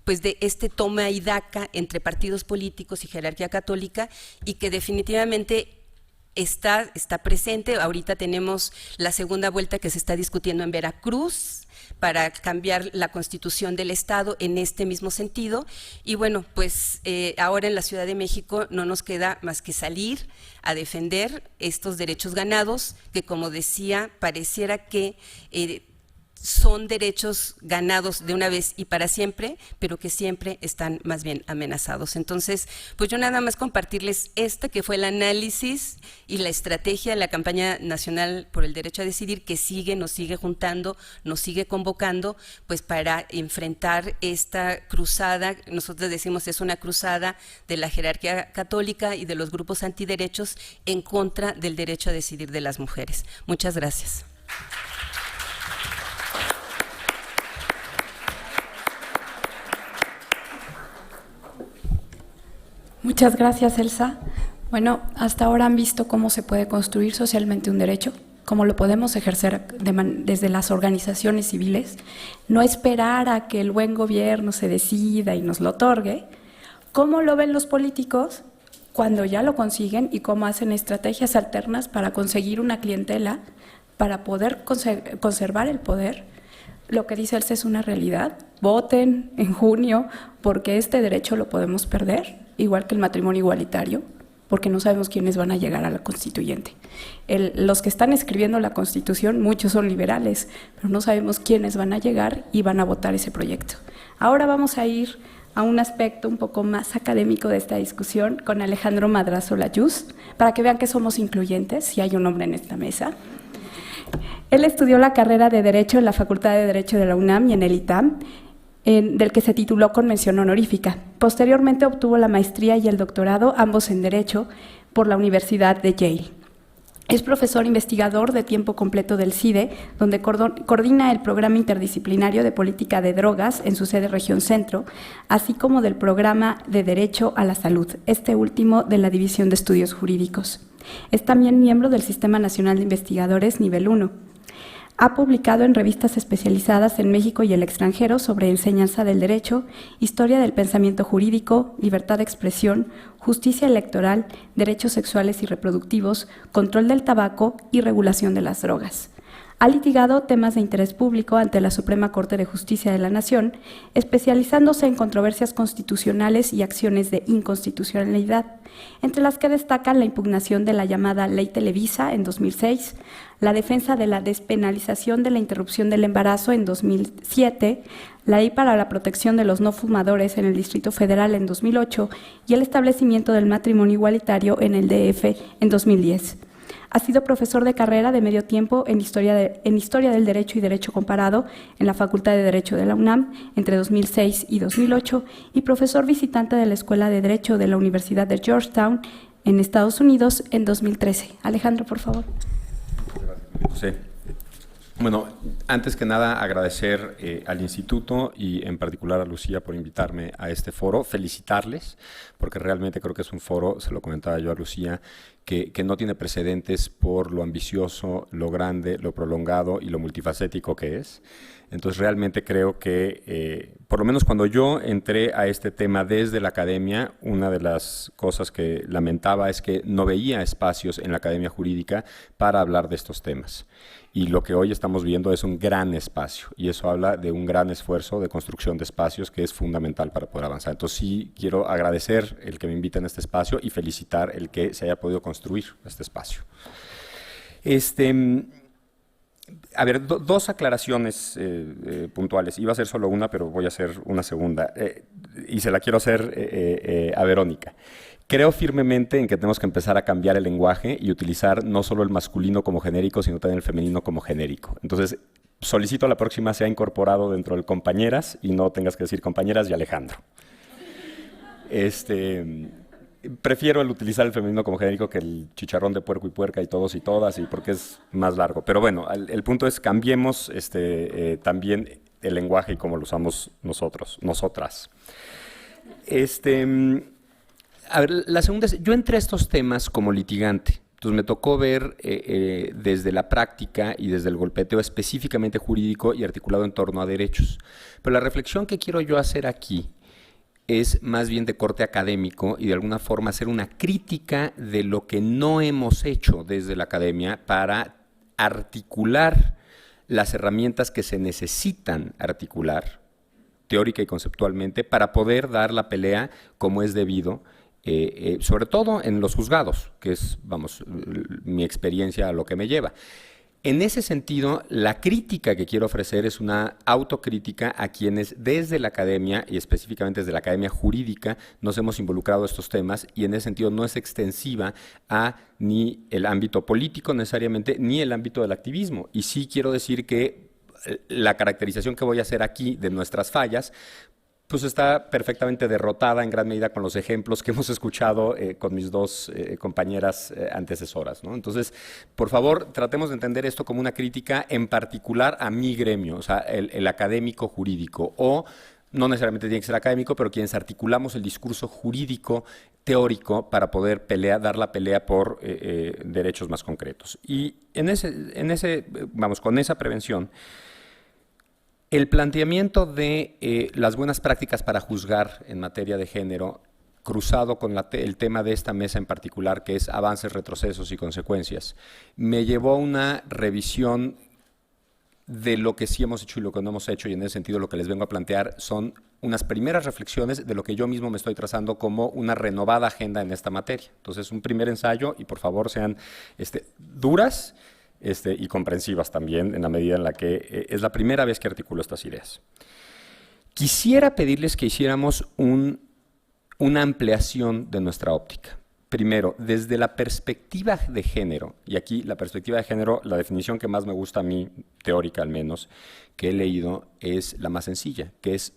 pues de este toma y daca entre partidos políticos y jerarquía católica y que definitivamente está presente. Ahorita tenemos la segunda vuelta que se está discutiendo en Veracruz para cambiar la constitución del Estado en este mismo sentido y bueno, pues ahora en la Ciudad de México no nos queda más que salir a defender estos derechos ganados que, como decía, pareciera que son derechos ganados de una vez y para siempre, pero que siempre están más bien amenazados. Entonces, pues yo nada más compartirles que fue el análisis y la estrategia de la campaña nacional por el derecho a decidir que nos sigue juntando, nos sigue convocando, pues para enfrentar esta cruzada. Nosotros decimos es una cruzada de la jerarquía católica y de los grupos antiderechos en contra del derecho a decidir de las mujeres. Muchas gracias. Muchas gracias, Elsa. Bueno, hasta ahora han visto cómo se puede construir socialmente un derecho, cómo lo podemos ejercer desde las organizaciones civiles, no esperar a que el buen gobierno se decida y nos lo otorgue, cómo lo ven los políticos cuando ya lo consiguen y cómo hacen estrategias alternas para conseguir una clientela, para poder conservar el poder. Lo que dice Elsa es una realidad. Voten en junio porque este derecho lo podemos perder, igual que el matrimonio igualitario, porque no sabemos quiénes van a llegar a la constituyente. Los que están escribiendo la Constitución, muchos son liberales, pero no sabemos quiénes van a llegar y van a votar ese proyecto. Ahora vamos a ir a un aspecto un poco más académico de esta discusión con Alejandro Madrazo Layuz, para que vean que somos incluyentes, si hay un hombre en esta mesa. Él estudió la carrera de Derecho en la Facultad de Derecho de la UNAM y en el ITAM, del que se tituló con mención honorífica. Posteriormente obtuvo la maestría y el doctorado, ambos en Derecho, por la Universidad de Yale. Es profesor investigador de tiempo completo del CIDE, donde coordina el Programa Interdisciplinario de Política de Drogas en su sede Región Centro, así como del Programa de Derecho a la Salud, este último de la División de Estudios Jurídicos. Es también miembro del Sistema Nacional de Investigadores Nivel 1. Ha publicado en revistas especializadas en México y el extranjero sobre enseñanza del derecho, historia del pensamiento jurídico, libertad de expresión, justicia electoral, derechos sexuales y reproductivos, control del tabaco y regulación de las drogas. Ha litigado temas de interés público ante la Suprema Corte de Justicia de la Nación, especializándose en controversias constitucionales y acciones de inconstitucionalidad, entre las que destacan la impugnación de la llamada Ley Televisa en 2006, la defensa de la despenalización de la interrupción del embarazo en 2007, la Ley para la Protección de los No Fumadores en el Distrito Federal en 2008 y el establecimiento del matrimonio igualitario en el DF en 2010. Ha sido profesor de carrera de medio tiempo en Historia del Derecho y Derecho Comparado en la Facultad de Derecho de la UNAM entre 2006 y 2008 y profesor visitante de la Escuela de Derecho de la Universidad de Georgetown en Estados Unidos en 2013. Alejandro, por favor. José. Bueno, antes que nada agradecer al Instituto y en particular a Lucía por invitarme a este foro, felicitarles, porque realmente creo que es un foro, se lo comentaba yo a Lucía, que no tiene precedentes por lo ambicioso, lo grande, lo prolongado y lo multifacético que es. Entonces realmente creo que, por lo menos cuando yo entré a este tema desde la academia, una de las cosas que lamentaba es que no veía espacios en la academia jurídica para hablar de estos temas. Y lo que hoy estamos viendo es un gran espacio, y eso habla de un gran esfuerzo de construcción de espacios que es fundamental para poder avanzar. Entonces sí quiero agradecer el que me inviten a este espacio y felicitar el que se haya podido construir este espacio. A ver, dos aclaraciones puntuales. Iba a ser solo una, pero voy a hacer una segunda, y se la quiero hacer a Verónica. Creo firmemente en que tenemos que empezar a cambiar el lenguaje y utilizar no solo el masculino como genérico, sino también el femenino como genérico. Entonces, solicito a la próxima sea incorporado dentro del compañeras y no tengas que decir compañeras y Alejandro. Prefiero el utilizar el femenino como genérico que el chicharrón de puerco y puerca y todos y todas, y porque es más largo. Pero bueno, el punto es cambiemos también el lenguaje y cómo lo usamos nosotros, nosotras. A ver, la segunda es, yo entré a estos temas como litigante, entonces me tocó ver desde la práctica y desde el golpeteo específicamente jurídico y articulado en torno a derechos. Pero la reflexión que quiero yo hacer aquí es más bien de corte académico y de alguna forma hacer una crítica de lo que no hemos hecho desde la academia para articular las herramientas que se necesitan articular teórica y conceptualmente para poder dar la pelea como es debido, sobre todo en los juzgados, que es, vamos, mi experiencia a lo que me lleva. En ese sentido, la crítica que quiero ofrecer es una autocrítica a quienes desde la academia, y específicamente desde la academia jurídica, nos hemos involucrado en estos temas, y en ese sentido no es extensiva a ni el ámbito político necesariamente, ni el ámbito del activismo. Y sí quiero decir que la caracterización que voy a hacer aquí de nuestras fallas, pues está perfectamente derrotada en gran medida con los ejemplos que hemos escuchado con mis dos compañeras antecesoras, ¿no? Entonces, por favor, tratemos de entender esto como una crítica en particular a mi gremio, o sea, el académico jurídico, o no necesariamente tiene que ser académico, pero quienes articulamos el discurso jurídico teórico para poder dar la pelea por derechos más concretos. Y vamos, con esa prevención, el planteamiento de las buenas prácticas para juzgar en materia de género, cruzado con el tema de esta mesa en particular, que es avances, retrocesos y consecuencias, me llevó a una revisión de lo que sí hemos hecho y lo que no hemos hecho, y en ese sentido lo que les vengo a plantear son unas primeras reflexiones de lo que yo mismo me estoy trazando como una renovada agenda en esta materia. Entonces, un primer ensayo, y por favor sean duras, y comprensivas también, en la medida en la que es la primera vez que articulo estas ideas. Quisiera pedirles que hiciéramos una ampliación de nuestra óptica. Primero, desde la perspectiva de género, y aquí la perspectiva de género, la definición que más me gusta a mí, teórica al menos, que he leído, es la más sencilla, que es,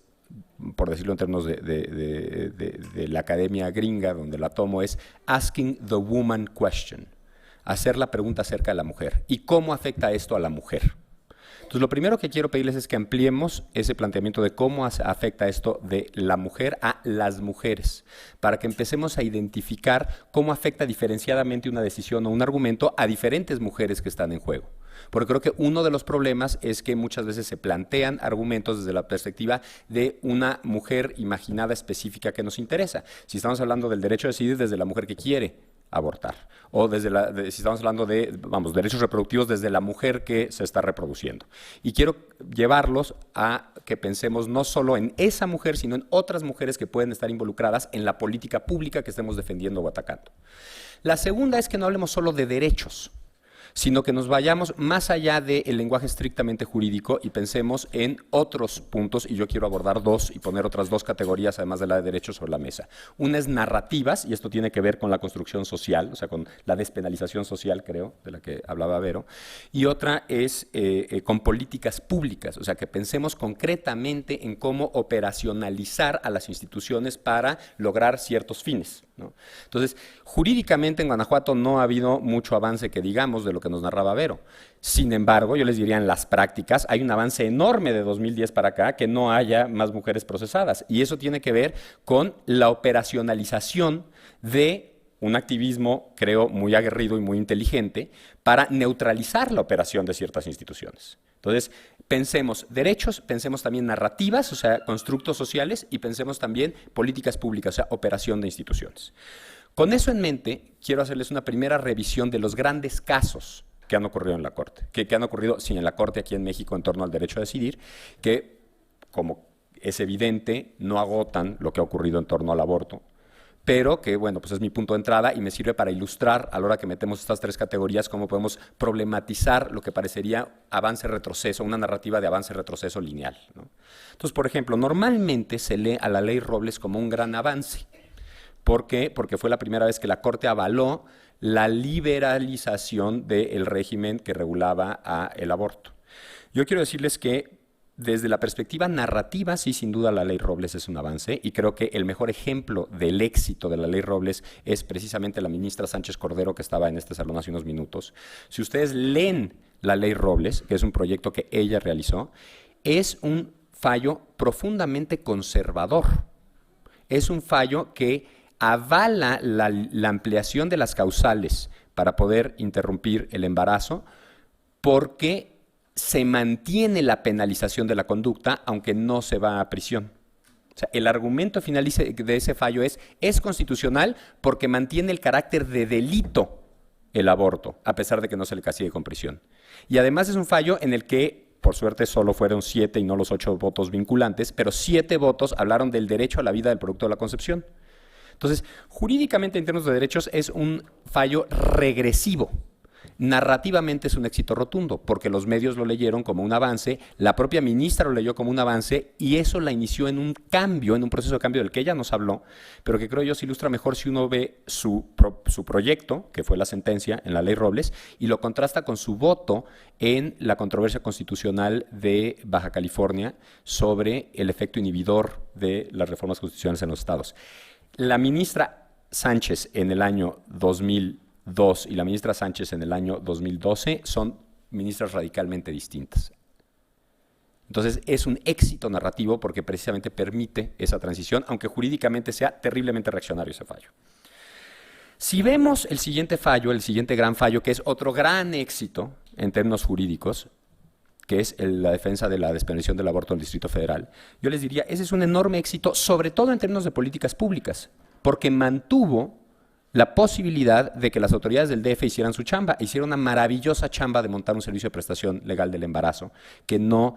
por decirlo en términos de la academia gringa, donde la tomo, es asking the woman question. Hacer la pregunta acerca de la mujer y cómo afecta esto a la mujer. Entonces, lo primero que quiero pedirles es que ampliemos ese planteamiento de cómo afecta esto de la mujer a las mujeres, para que empecemos a identificar cómo afecta diferenciadamente una decisión o un argumento a diferentes mujeres que están en juego. Porque creo que uno de los problemas es que muchas veces se plantean argumentos desde la perspectiva de una mujer imaginada específica que nos interesa. Si estamos hablando del derecho a decidir, desde la mujer que quiere abortar, o si estamos hablando de, derechos reproductivos, desde la mujer que se está reproduciendo. Y quiero llevarlos a que pensemos no solo en esa mujer, sino en otras mujeres que pueden estar involucradas en la política pública que estemos defendiendo o atacando. La segunda es que no hablemos solo de derechos, sino que nos vayamos más allá del lenguaje estrictamente jurídico y pensemos en otros puntos, y yo quiero abordar dos y poner otras dos categorías, además de la de derechos, sobre la mesa. Una es narrativas, y esto tiene que ver con la construcción social, o sea, con la despenalización social, creo, de la que hablaba Vero, y otra es con políticas públicas, o sea, que pensemos concretamente en cómo operacionalizar a las instituciones para lograr ciertos fines. ¿no? Entonces, jurídicamente en Guanajuato no ha habido mucho avance que digamos de lo que nos narraba Vero. Sin embargo, yo les diría en las prácticas hay un avance enorme de 2010 para acá que no haya más mujeres procesadas. Y eso tiene que ver con la operacionalización de un activismo, creo, muy aguerrido y muy inteligente para neutralizar la operación de ciertas instituciones. Entonces, pensemos derechos, pensemos también narrativas, o sea, constructos sociales, y pensemos también políticas públicas, o sea, operación de instituciones. Con eso en mente, quiero hacerles una primera revisión de los grandes casos que han ocurrido en la Corte, que han ocurrido, sí, en la Corte aquí en México en torno al derecho a decidir, que, como es evidente, no agotan lo que ha ocurrido en torno al aborto, pero que, bueno, pues es mi punto de entrada y me sirve para ilustrar, a la hora que metemos estas tres categorías, cómo podemos problematizar lo que parecería avance-retroceso, una narrativa de avance-retroceso lineal, ¿no? Entonces, por ejemplo, normalmente se lee a la ley Robles como un gran avance. ¿Por qué? Porque fue la primera vez que la Corte avaló la liberalización del régimen que regulaba el aborto. Yo quiero decirles que desde la perspectiva narrativa, sí, sin duda la ley Robles es un avance, y creo que el mejor ejemplo del éxito de la ley Robles es precisamente la ministra Sánchez Cordero, que estaba en este salón hace unos minutos. Si ustedes leen la ley Robles, que es un proyecto que ella realizó, es un fallo profundamente conservador. Es un fallo que avala la ampliación de las causales para poder interrumpir el embarazo, porque se mantiene la penalización de la conducta, aunque no se va a prisión. O sea, el argumento final de ese fallo es constitucional porque mantiene el carácter de delito el aborto, a pesar de que no se le castigue con prisión. Y además es un fallo en el que, por suerte, solo fueron 7 y no los 8 votos vinculantes, pero 7 votos hablaron del derecho a la vida del producto de la concepción. Entonces, jurídicamente, en términos de derechos, es un fallo regresivo. Narrativamente es un éxito rotundo, porque los medios lo leyeron como un avance, la propia ministra lo leyó como un avance, y eso la inició en un cambio, en un proceso de cambio del que ella nos habló, pero que creo yo se ilustra mejor si uno ve su proyecto, que fue la sentencia en la ley Robles, y lo contrasta con su voto en la controversia constitucional de Baja California sobre el efecto inhibidor de las reformas constitucionales en los estados. La ministra Sánchez en el año 2002 y la ministra Sánchez en el año 2012 son ministras radicalmente distintas. Entonces, es un éxito narrativo porque precisamente permite esa transición, aunque jurídicamente sea terriblemente reaccionario ese fallo. Si vemos el siguiente fallo, el siguiente gran fallo, que es otro gran éxito en términos jurídicos, que es la defensa de la despenalización del aborto en el Distrito Federal, yo les diría, ese es un enorme éxito, sobre todo en términos de políticas públicas, porque mantuvo la posibilidad de que las autoridades del DF hicieran su chamba, hicieron una maravillosa chamba de montar un servicio de prestación legal del embarazo, que no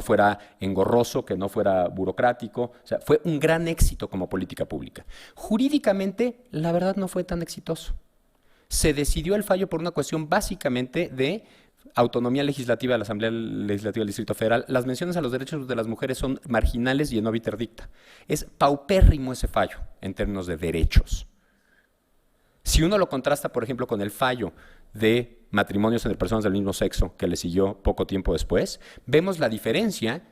fuera engorroso, que no fuera burocrático, o sea, fue un gran éxito como política pública. Jurídicamente, la verdad no fue tan exitoso. Se decidió el fallo por una cuestión básicamente de autonomía legislativa de la Asamblea Legislativa del Distrito Federal. Las menciones a los derechos de las mujeres son marginales y en obiter dicta. Es paupérrimo ese fallo en términos de derechos. Si uno lo contrasta, por ejemplo, con el fallo de matrimonios entre personas del mismo sexo que le siguió poco tiempo después, vemos la diferencia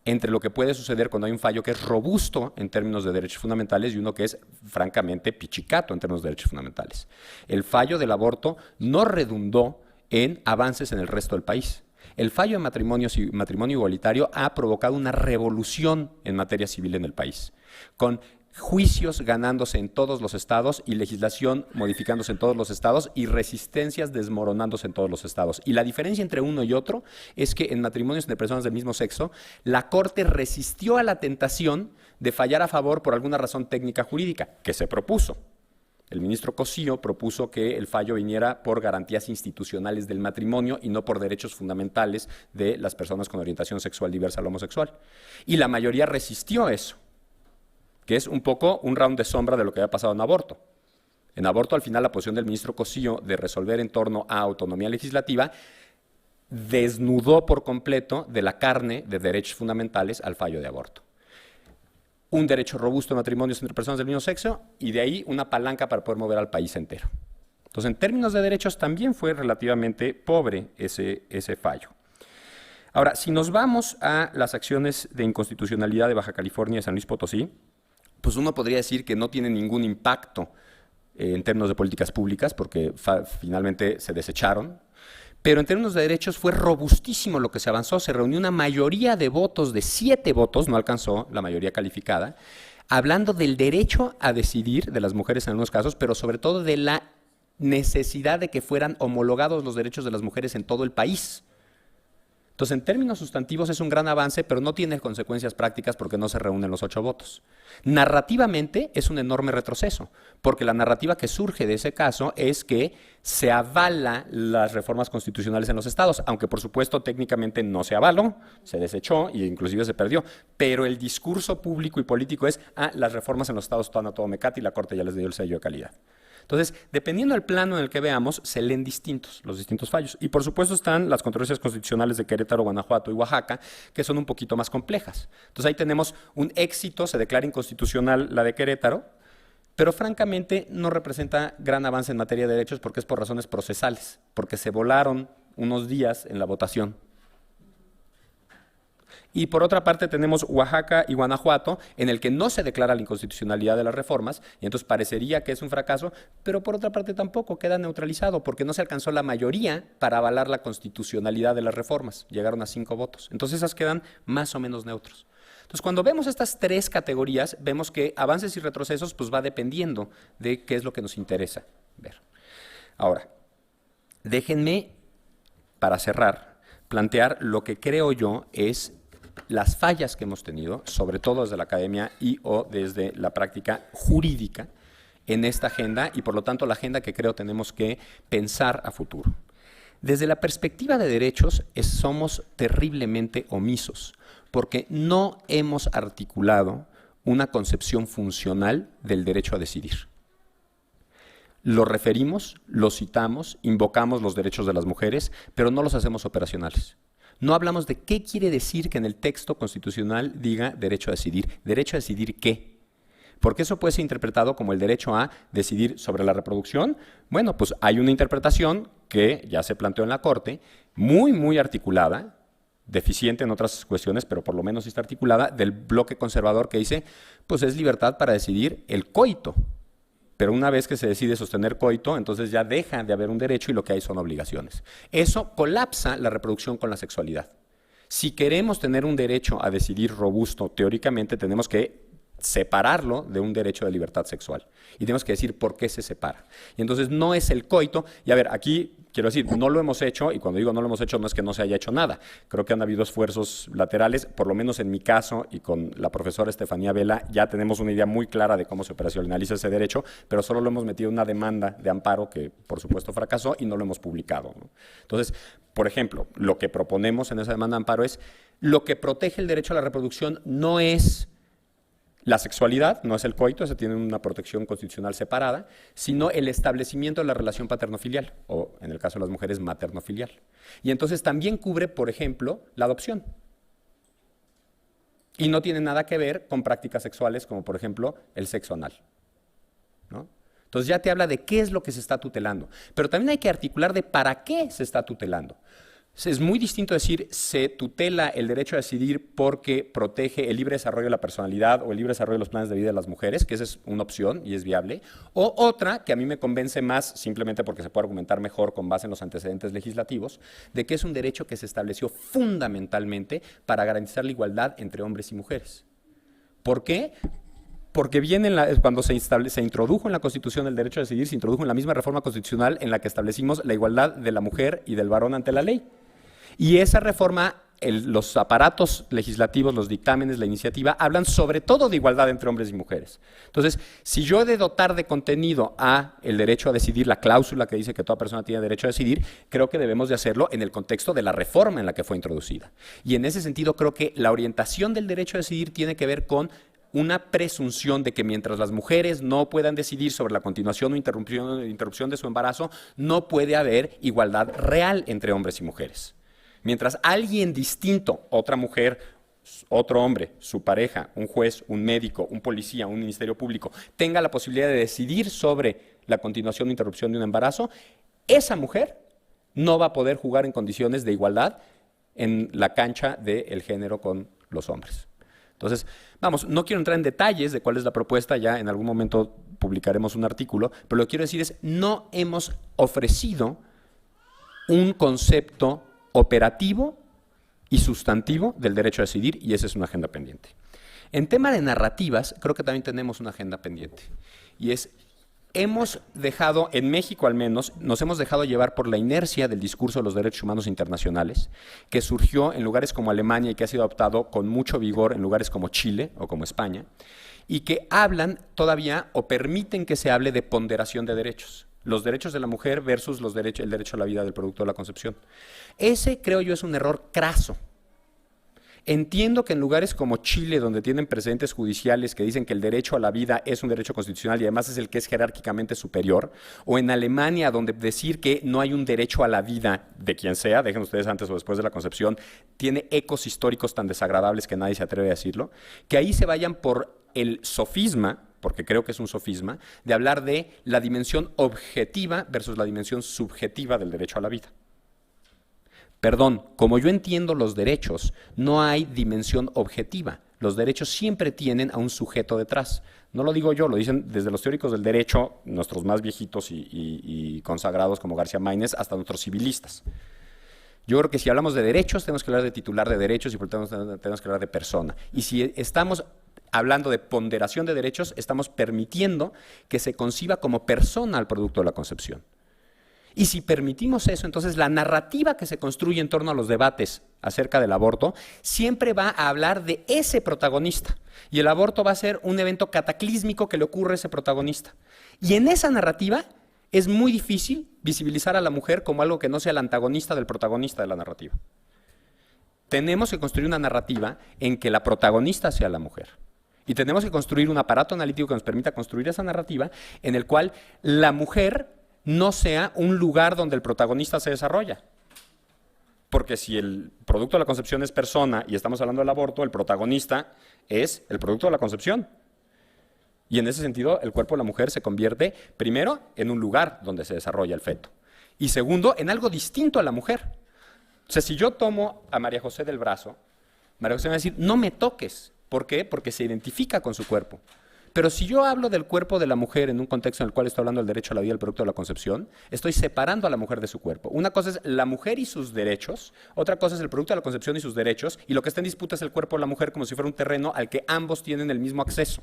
entre lo que puede suceder cuando hay un fallo que es robusto en términos de derechos fundamentales y uno que es francamente pichicato en términos de derechos fundamentales. El fallo del aborto no redundó en avances en el resto del país. El fallo de matrimonio igualitario ha provocado una revolución en materia civil en el país, con juicios ganándose en todos los estados y legislación modificándose en todos los estados y resistencias desmoronándose en todos los estados. Y la diferencia entre uno y otro es que en matrimonios entre personas del mismo sexo, la Corte resistió a la tentación de fallar a favor por alguna razón técnica jurídica que se propuso. El ministro Cosío propuso que el fallo viniera por garantías institucionales del matrimonio y no por derechos fundamentales de las personas con orientación sexual diversa al homosexual. Y la mayoría resistió eso, que es un poco un round de sombra de lo que había pasado en aborto. En aborto, al final, la posición del ministro Cosío de resolver en torno a autonomía legislativa desnudó por completo de la carne de derechos fundamentales al fallo de aborto. Un derecho robusto de matrimonios entre personas del mismo sexo y de ahí una palanca para poder mover al país entero. Entonces, en términos de derechos también fue relativamente pobre ese fallo. Ahora, si nos vamos a las acciones de inconstitucionalidad de Baja California y San Luis Potosí, pues uno podría decir que no tiene ningún impacto en términos de políticas públicas, porque finalmente se desecharon. Pero en términos de derechos fue robustísimo lo que se avanzó. Se reunió una mayoría de votos, de 7 votos, no alcanzó la mayoría calificada, hablando del derecho a decidir de las mujeres en algunos casos, pero sobre todo de la necesidad de que fueran homologados los derechos de las mujeres en todo el país. Entonces, en términos sustantivos es un gran avance, pero no tiene consecuencias prácticas porque no se reúnen los 8 votos. Narrativamente es un enorme retroceso, porque la narrativa que surge de ese caso es que se avala las reformas constitucionales en los estados, aunque por supuesto técnicamente no se avaló, se desechó e inclusive se perdió, pero el discurso público y político es, las reformas en los estados están a todo mecate y la Corte ya les dio el sello de calidad. Entonces, dependiendo del plano en el que veamos, se leen los distintos fallos. Y por supuesto están las controversias constitucionales de Querétaro, Guanajuato y Oaxaca, que son un poquito más complejas. Entonces ahí tenemos un éxito, se declara inconstitucional la de Querétaro, pero francamente no representa gran avance en materia de derechos porque es por razones procesales, porque se volaron unos días en la votación. Y por otra parte tenemos Oaxaca y Guanajuato, en el que no se declara la inconstitucionalidad de las reformas, y entonces parecería que es un fracaso, pero por otra parte tampoco, queda neutralizado, porque no se alcanzó la mayoría para avalar la constitucionalidad de las reformas, llegaron a 5 votos. Entonces esas quedan más o menos neutros. Entonces cuando vemos estas 3 categorías, vemos que avances y retrocesos pues va dependiendo de qué es lo que nos interesa ver. Ahora, déjenme, para cerrar, plantear lo que creo yo es las fallas que hemos tenido, sobre todo desde la academia y o desde la práctica jurídica en esta agenda y por lo tanto la agenda que creo tenemos que pensar a futuro. Desde la perspectiva de derechos somos terriblemente omisos porque no hemos articulado una concepción funcional del derecho a decidir. Lo referimos, lo citamos, invocamos los derechos de las mujeres, pero no los hacemos operacionales. No hablamos de qué quiere decir que en el texto constitucional diga derecho a decidir. ¿Derecho a decidir qué? Porque eso puede ser interpretado como el derecho a decidir sobre la reproducción. Bueno, pues hay una interpretación que ya se planteó en la Corte, muy articulada, deficiente en otras cuestiones, pero por lo menos está articulada, del bloque conservador que dice, pues es libertad para decidir el coito. Pero una vez que se decide sostener coito, entonces ya deja de haber un derecho y lo que hay son obligaciones. Eso colapsa la reproducción con la sexualidad. Si queremos tener un derecho a decidir robusto, teóricamente tenemos que separarlo de un derecho de libertad sexual. Y tenemos que decir por qué se separa. Y entonces no es el coito. Y a ver, aquí quiero decir, no lo hemos hecho, y cuando digo no lo hemos hecho no es que no se haya hecho nada. Creo que han habido esfuerzos laterales, por lo menos en mi caso y con la profesora Estefanía Vela, ya tenemos una idea muy clara de cómo se operacionaliza ese derecho, pero solo lo hemos metido en una demanda de amparo que por supuesto fracasó y no lo hemos publicado, ¿no? Entonces, por ejemplo, lo que proponemos en esa demanda de amparo es, lo que protege el derecho a la reproducción no es la sexualidad, no es el coito, ese tiene una protección constitucional separada, sino el establecimiento de la relación paterno-filial, o en el caso de las mujeres, materno-filial. Y entonces también cubre, por ejemplo, la adopción. Y no tiene nada que ver con prácticas sexuales, como por ejemplo el sexo anal, ¿no? Entonces ya te habla de qué es lo que se está tutelando, pero también hay que articular de para qué se está tutelando. Es muy distinto decir se tutela el derecho a decidir porque protege el libre desarrollo de la personalidad o el libre desarrollo de los planes de vida de las mujeres, que esa es una opción y es viable, o otra que a mí me convence más simplemente porque se puede argumentar mejor con base en los antecedentes legislativos, de que es un derecho que se estableció fundamentalmente para garantizar la igualdad entre hombres y mujeres. ¿Por qué? Porque cuando se introdujo en la Constitución el derecho a decidir, se introdujo en la misma reforma constitucional en la que establecimos la igualdad de la mujer y del varón ante la ley. Y esa reforma, los aparatos legislativos, los dictámenes, la iniciativa, hablan sobre todo de igualdad entre hombres y mujeres. Entonces, si yo he de dotar de contenido a el derecho a decidir, la cláusula que dice que toda persona tiene derecho a decidir, creo que debemos de hacerlo en el contexto de la reforma en la que fue introducida. Y en ese sentido creo que la orientación del derecho a decidir tiene que ver con una presunción de que mientras las mujeres no puedan decidir sobre la continuación o interrupción de su embarazo, no puede haber igualdad real entre hombres y mujeres. Mientras alguien distinto, otra mujer, otro hombre, su pareja, un juez, un médico, un policía, un ministerio público, tenga la posibilidad de decidir sobre la continuación o interrupción de un embarazo, esa mujer no va a poder jugar en condiciones de igualdad en la cancha del género con los hombres. Entonces, vamos, no quiero entrar en detalles de cuál es la propuesta, ya en algún momento publicaremos un artículo, pero lo que quiero decir es, no hemos ofrecido un concepto operativo y sustantivo del derecho a decidir, y esa es una agenda pendiente. En tema de narrativas, creo que también tenemos una agenda pendiente, y es, hemos dejado, en México al menos, nos hemos dejado llevar por la inercia del discurso de los derechos humanos internacionales, que surgió en lugares como Alemania y que ha sido adoptado con mucho vigor en lugares como Chile o como España, y que hablan todavía o permiten que se hable de ponderación de derechos. Los derechos de la mujer versus el derecho a la vida del producto de la concepción. Ese, creo yo, es un error craso. Entiendo que en lugares como Chile, donde tienen precedentes judiciales que dicen que el derecho a la vida es un derecho constitucional y además es el que es jerárquicamente superior, o en Alemania, donde decir que no hay un derecho a la vida de quien sea, dejen ustedes antes o después de la concepción, tiene ecos históricos tan desagradables que nadie se atreve a decirlo, que ahí se vayan por el sofisma, porque creo que es un sofisma, de hablar de la dimensión objetiva versus la dimensión subjetiva del derecho a la vida. Perdón, como yo entiendo los derechos, no hay dimensión objetiva. Los derechos siempre tienen a un sujeto detrás. No lo digo yo, lo dicen desde los teóricos del derecho, nuestros más viejitos y consagrados como García Maínez, hasta nuestros civilistas. Yo creo que si hablamos de derechos, tenemos que hablar de titular de derechos y por lo tanto tenemos que hablar de persona. Y si estamos hablando de ponderación de derechos, estamos permitiendo que se conciba como persona al producto de la concepción. Y si permitimos eso, entonces la narrativa que se construye en torno a los debates acerca del aborto siempre va a hablar de ese protagonista. Y el aborto va a ser un evento cataclísmico que le ocurre a ese protagonista. Y en esa narrativa es muy difícil visibilizar a la mujer como algo que no sea el antagonista del protagonista de la narrativa. Tenemos que construir una narrativa en que la protagonista sea la mujer. Y tenemos que construir un aparato analítico que nos permita construir esa narrativa en el cual la mujer no sea un lugar donde el protagonista se desarrolla. Porque si el producto de la concepción es persona y estamos hablando del aborto, el protagonista es el producto de la concepción. Y en ese sentido, el cuerpo de la mujer se convierte, primero, en un lugar donde se desarrolla el feto. Y segundo, en algo distinto a la mujer. O sea, si yo tomo a María José del brazo, María José me va a decir, no me toques. ¿Por qué? Porque se identifica con su cuerpo. Pero si yo hablo del cuerpo de la mujer en un contexto en el cual estoy hablando del derecho a la vida del producto de la concepción, estoy separando a la mujer de su cuerpo. Una cosa es la mujer y sus derechos, otra cosa es el producto de la concepción y sus derechos, y lo que está en disputa es el cuerpo de la mujer como si fuera un terreno al que ambos tienen el mismo acceso.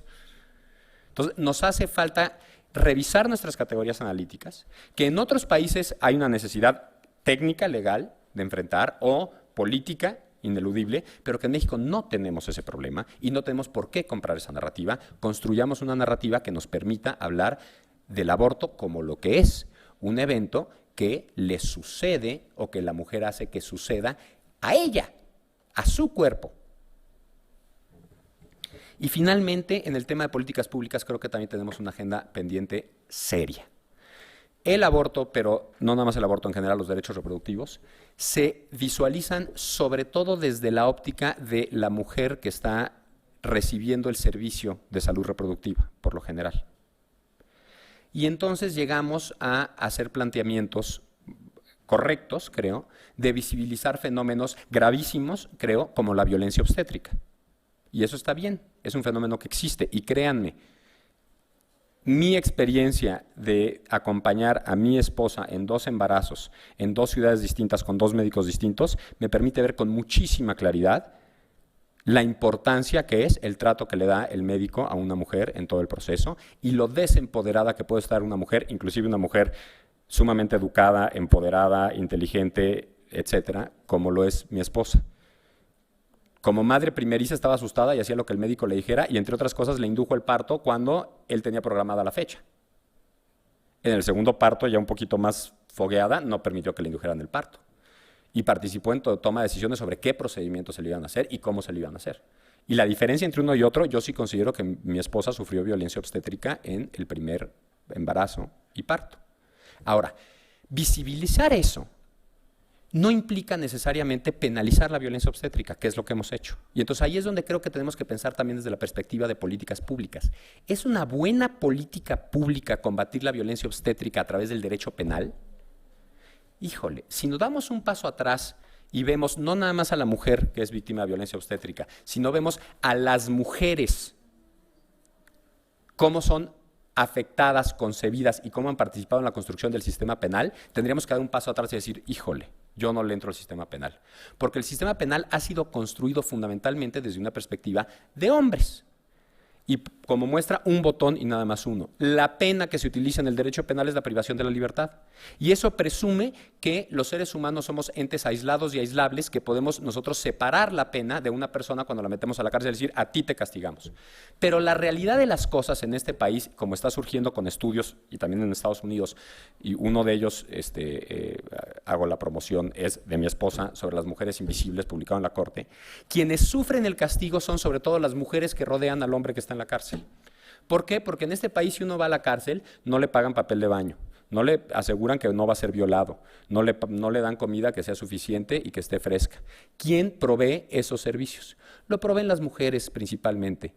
Entonces, nos hace falta revisar nuestras categorías analíticas, que en otros países hay una necesidad técnica, legal, de enfrentar, o política, ineludible, pero que en México no tenemos ese problema y no tenemos por qué comprar esa narrativa. Construyamos una narrativa que nos permita hablar del aborto como lo que es, un evento que le sucede o que la mujer hace que suceda a ella, a su cuerpo. Y finalmente, en el tema de políticas públicas, creo que también tenemos una agenda pendiente seria. El aborto, pero no nada más el aborto en general, los derechos reproductivos, se visualizan sobre todo desde la óptica de la mujer que está recibiendo el servicio de salud reproductiva, por lo general. Y entonces llegamos a hacer planteamientos correctos, creo, de visibilizar fenómenos gravísimos, creo, como la violencia obstétrica. Y eso está bien, es un fenómeno que existe, y créanme, mi experiencia de acompañar a mi esposa en 2 embarazos, en 2 ciudades distintas, con 2 médicos distintos, me permite ver con muchísima claridad la importancia que es el trato que le da el médico a una mujer en todo el proceso y lo desempoderada que puede estar una mujer, inclusive una mujer sumamente educada, empoderada, inteligente, etcétera, como lo es mi esposa. Como madre primeriza estaba asustada y hacía lo que el médico le dijera y entre otras cosas le indujo el parto cuando él tenía programada la fecha. En el segundo parto, ya un poquito más fogueada, no permitió que le indujeran el parto. Y participó en toma de decisiones sobre qué procedimientos se le iban a hacer y cómo se le iban a hacer. Y la diferencia entre uno y otro, yo sí considero que mi esposa sufrió violencia obstétrica en el primer embarazo y parto. Ahora, visibilizar eso no implica necesariamente penalizar la violencia obstétrica, que es lo que hemos hecho. Y entonces ahí es donde creo que tenemos que pensar también desde la perspectiva de políticas públicas. ¿Es una buena política pública combatir la violencia obstétrica a través del derecho penal? Híjole, si nos damos un paso atrás y vemos no nada más a la mujer que es víctima de violencia obstétrica, sino vemos a las mujeres, cómo son afectadas, concebidas y cómo han participado en la construcción del sistema penal, tendríamos que dar un paso atrás y decir, híjole, yo no le entro al sistema penal. Porque el sistema penal ha sido construido fundamentalmente desde una perspectiva de hombres. Y como muestra, un botón y nada más uno. La pena que se utiliza en el derecho penal es la privación de la libertad. Y eso presume que los seres humanos somos entes aislados y aislables, que podemos nosotros separar la pena de una persona cuando la metemos a la cárcel, es decir, a ti te castigamos. Pero la realidad de las cosas en este país, como está surgiendo con estudios y también en Estados Unidos, y uno de ellos, hago la promoción, es de mi esposa, sobre las mujeres invisibles, publicado en la Corte, quienes sufren el castigo son sobre todo las mujeres que rodean al hombre que está en la cárcel. ¿Por qué? Porque en este país, si uno va a la cárcel, no le pagan papel de baño, no le aseguran que no va a ser violado, no le dan comida que sea suficiente y que esté fresca. ¿Quién provee esos servicios? Lo proveen las mujeres principalmente,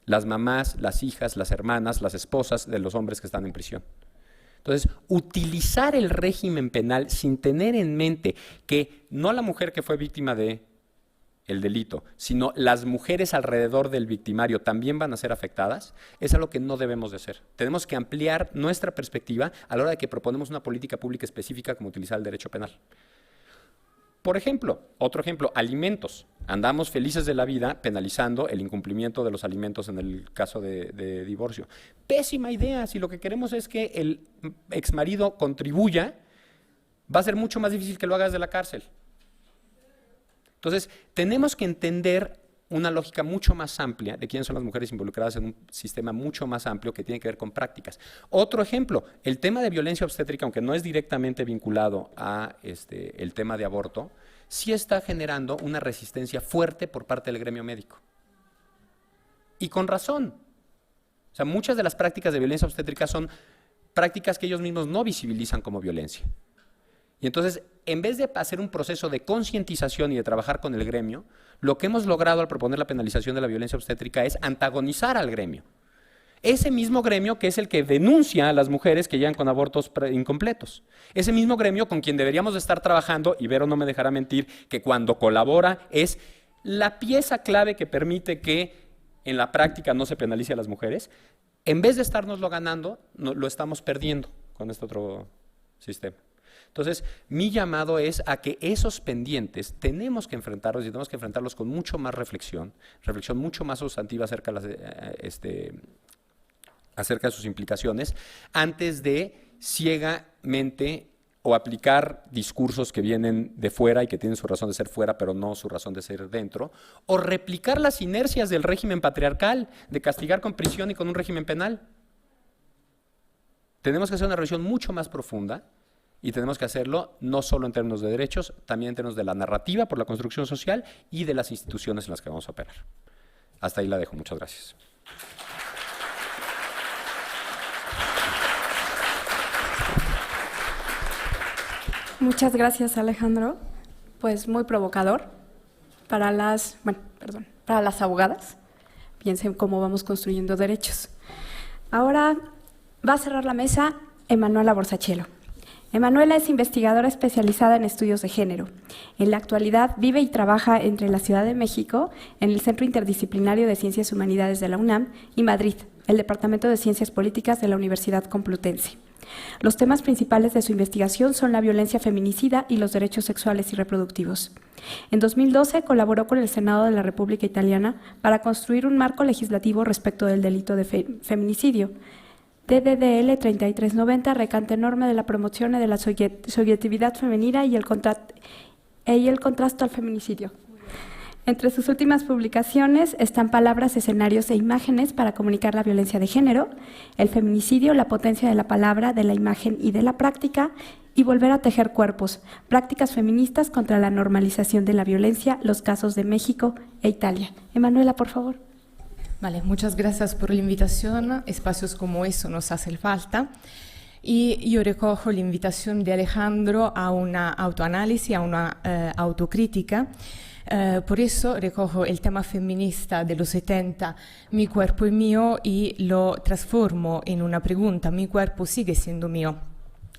las mamás, las hijas, las hermanas, las esposas de los hombres que están en prisión. Entonces, utilizar el régimen penal sin tener en mente que no la mujer que fue víctima de el delito, sino las mujeres alrededor del victimario también van a ser afectadas, es algo que no debemos de hacer. Tenemos que ampliar nuestra perspectiva a la hora de que proponemos una política pública específica como utilizar el derecho penal. Por ejemplo, otro ejemplo, alimentos. Andamos felices de la vida penalizando el incumplimiento de los alimentos en el caso de divorcio. Pésima idea. Si lo que queremos es que el exmarido contribuya, va a ser mucho más difícil que lo hagas de la cárcel. Entonces, tenemos que entender una lógica mucho más amplia de quiénes son las mujeres involucradas en un sistema mucho más amplio que tiene que ver con prácticas. Otro ejemplo, el tema de violencia obstétrica, aunque no es directamente vinculado a el tema de aborto, sí está generando una resistencia fuerte por parte del gremio médico. Y con razón. O sea, muchas de las prácticas de violencia obstétrica son prácticas que ellos mismos no visibilizan como violencia. Y entonces, en vez de hacer un proceso de concientización y de trabajar con el gremio, lo que hemos logrado al proponer la penalización de la violencia obstétrica es antagonizar al gremio. Ese mismo gremio que es el que denuncia a las mujeres que llegan con abortos incompletos. Ese mismo gremio con quien deberíamos de estar trabajando, y Vero no me dejará mentir, que cuando colabora es la pieza clave que permite que en la práctica no se penalice a las mujeres. En vez de estárnoslo ganando, lo estamos perdiendo con este otro sistema. Entonces, mi llamado es a que esos pendientes tenemos que enfrentarlos y tenemos que enfrentarlos con mucho más reflexión mucho más sustantiva acerca de sus implicaciones, antes de ciegamente o aplicar discursos que vienen de fuera y que tienen su razón de ser fuera, pero no su razón de ser dentro, o replicar las inercias del régimen patriarcal, de castigar con prisión y con un régimen penal. Tenemos que hacer una revisión mucho más profunda. Y tenemos que hacerlo no solo en términos de derechos, también en términos de la narrativa por la construcción social y de las instituciones en las que vamos a operar. Hasta ahí la dejo. Muchas gracias. Muchas gracias, Alejandro. Pues muy provocador para las abogadas. Piensen cómo vamos construyendo derechos. Ahora va a cerrar la mesa Emanuela Borsachelo. Emanuela es investigadora especializada en estudios de género. En la actualidad vive y trabaja entre la Ciudad de México, en el Centro Interdisciplinario de Ciencias Humanidades de la UNAM, y Madrid, el Departamento de Ciencias Políticas de la Universidad Complutense. Los temas principales de su investigación son la violencia feminicida y los derechos sexuales y reproductivos. En 2012 colaboró con el Senado de la República Italiana para construir un marco legislativo respecto del delito de feminicidio. DDDL 3390, recante norma de la promoción de la subjetividad femenina y el contrasto al feminicidio. Entre sus últimas publicaciones están Palabras, escenarios e imágenes para comunicar la violencia de género, El feminicidio, la potencia de la palabra, de la imagen y de la práctica, y Volver a tejer cuerpos, prácticas feministas contra la normalización de la violencia, los casos de México e Italia. Emanuela, por favor. Vale, muchas gracias por la invitación. Espacios como eso nos hacen falta. Y yo recojo la invitación de Alejandro a una autoanálisis, a una autocrítica. Por eso recojo el tema feminista de los 70, Mi cuerpo es mío, y lo transformo en una pregunta: ¿mi cuerpo sigue siendo mío?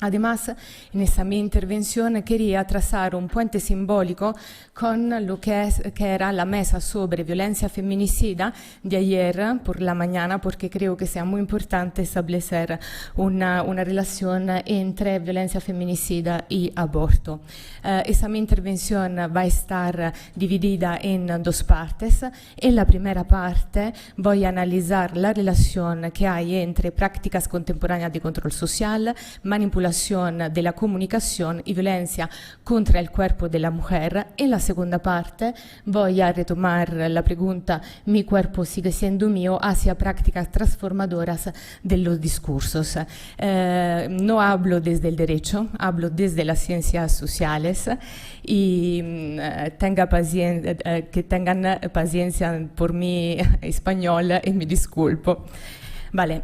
Además, en esta mi intervención quería trazar un puente simbólico con lo que era la mesa sobre violencia feminicida de ayer por la mañana, porque creo que sea muy importante establecer una relación entre violencia feminicida y aborto. Esa mi intervención va a estar dividida en dos partes. En la primera parte voy a analizar la relación que hay entre prácticas contemporáneas de control social, manipulación de la comunicación y violencia contra el cuerpo de la mujer. En la segunda parte voy a retomar la pregunta ¿mi cuerpo sigue siendo mío? Hacia prácticas transformadoras de los discursos. No hablo desde el derecho, hablo desde las ciencias sociales y que tengan paciencia por mi español y me disculpo. Vale.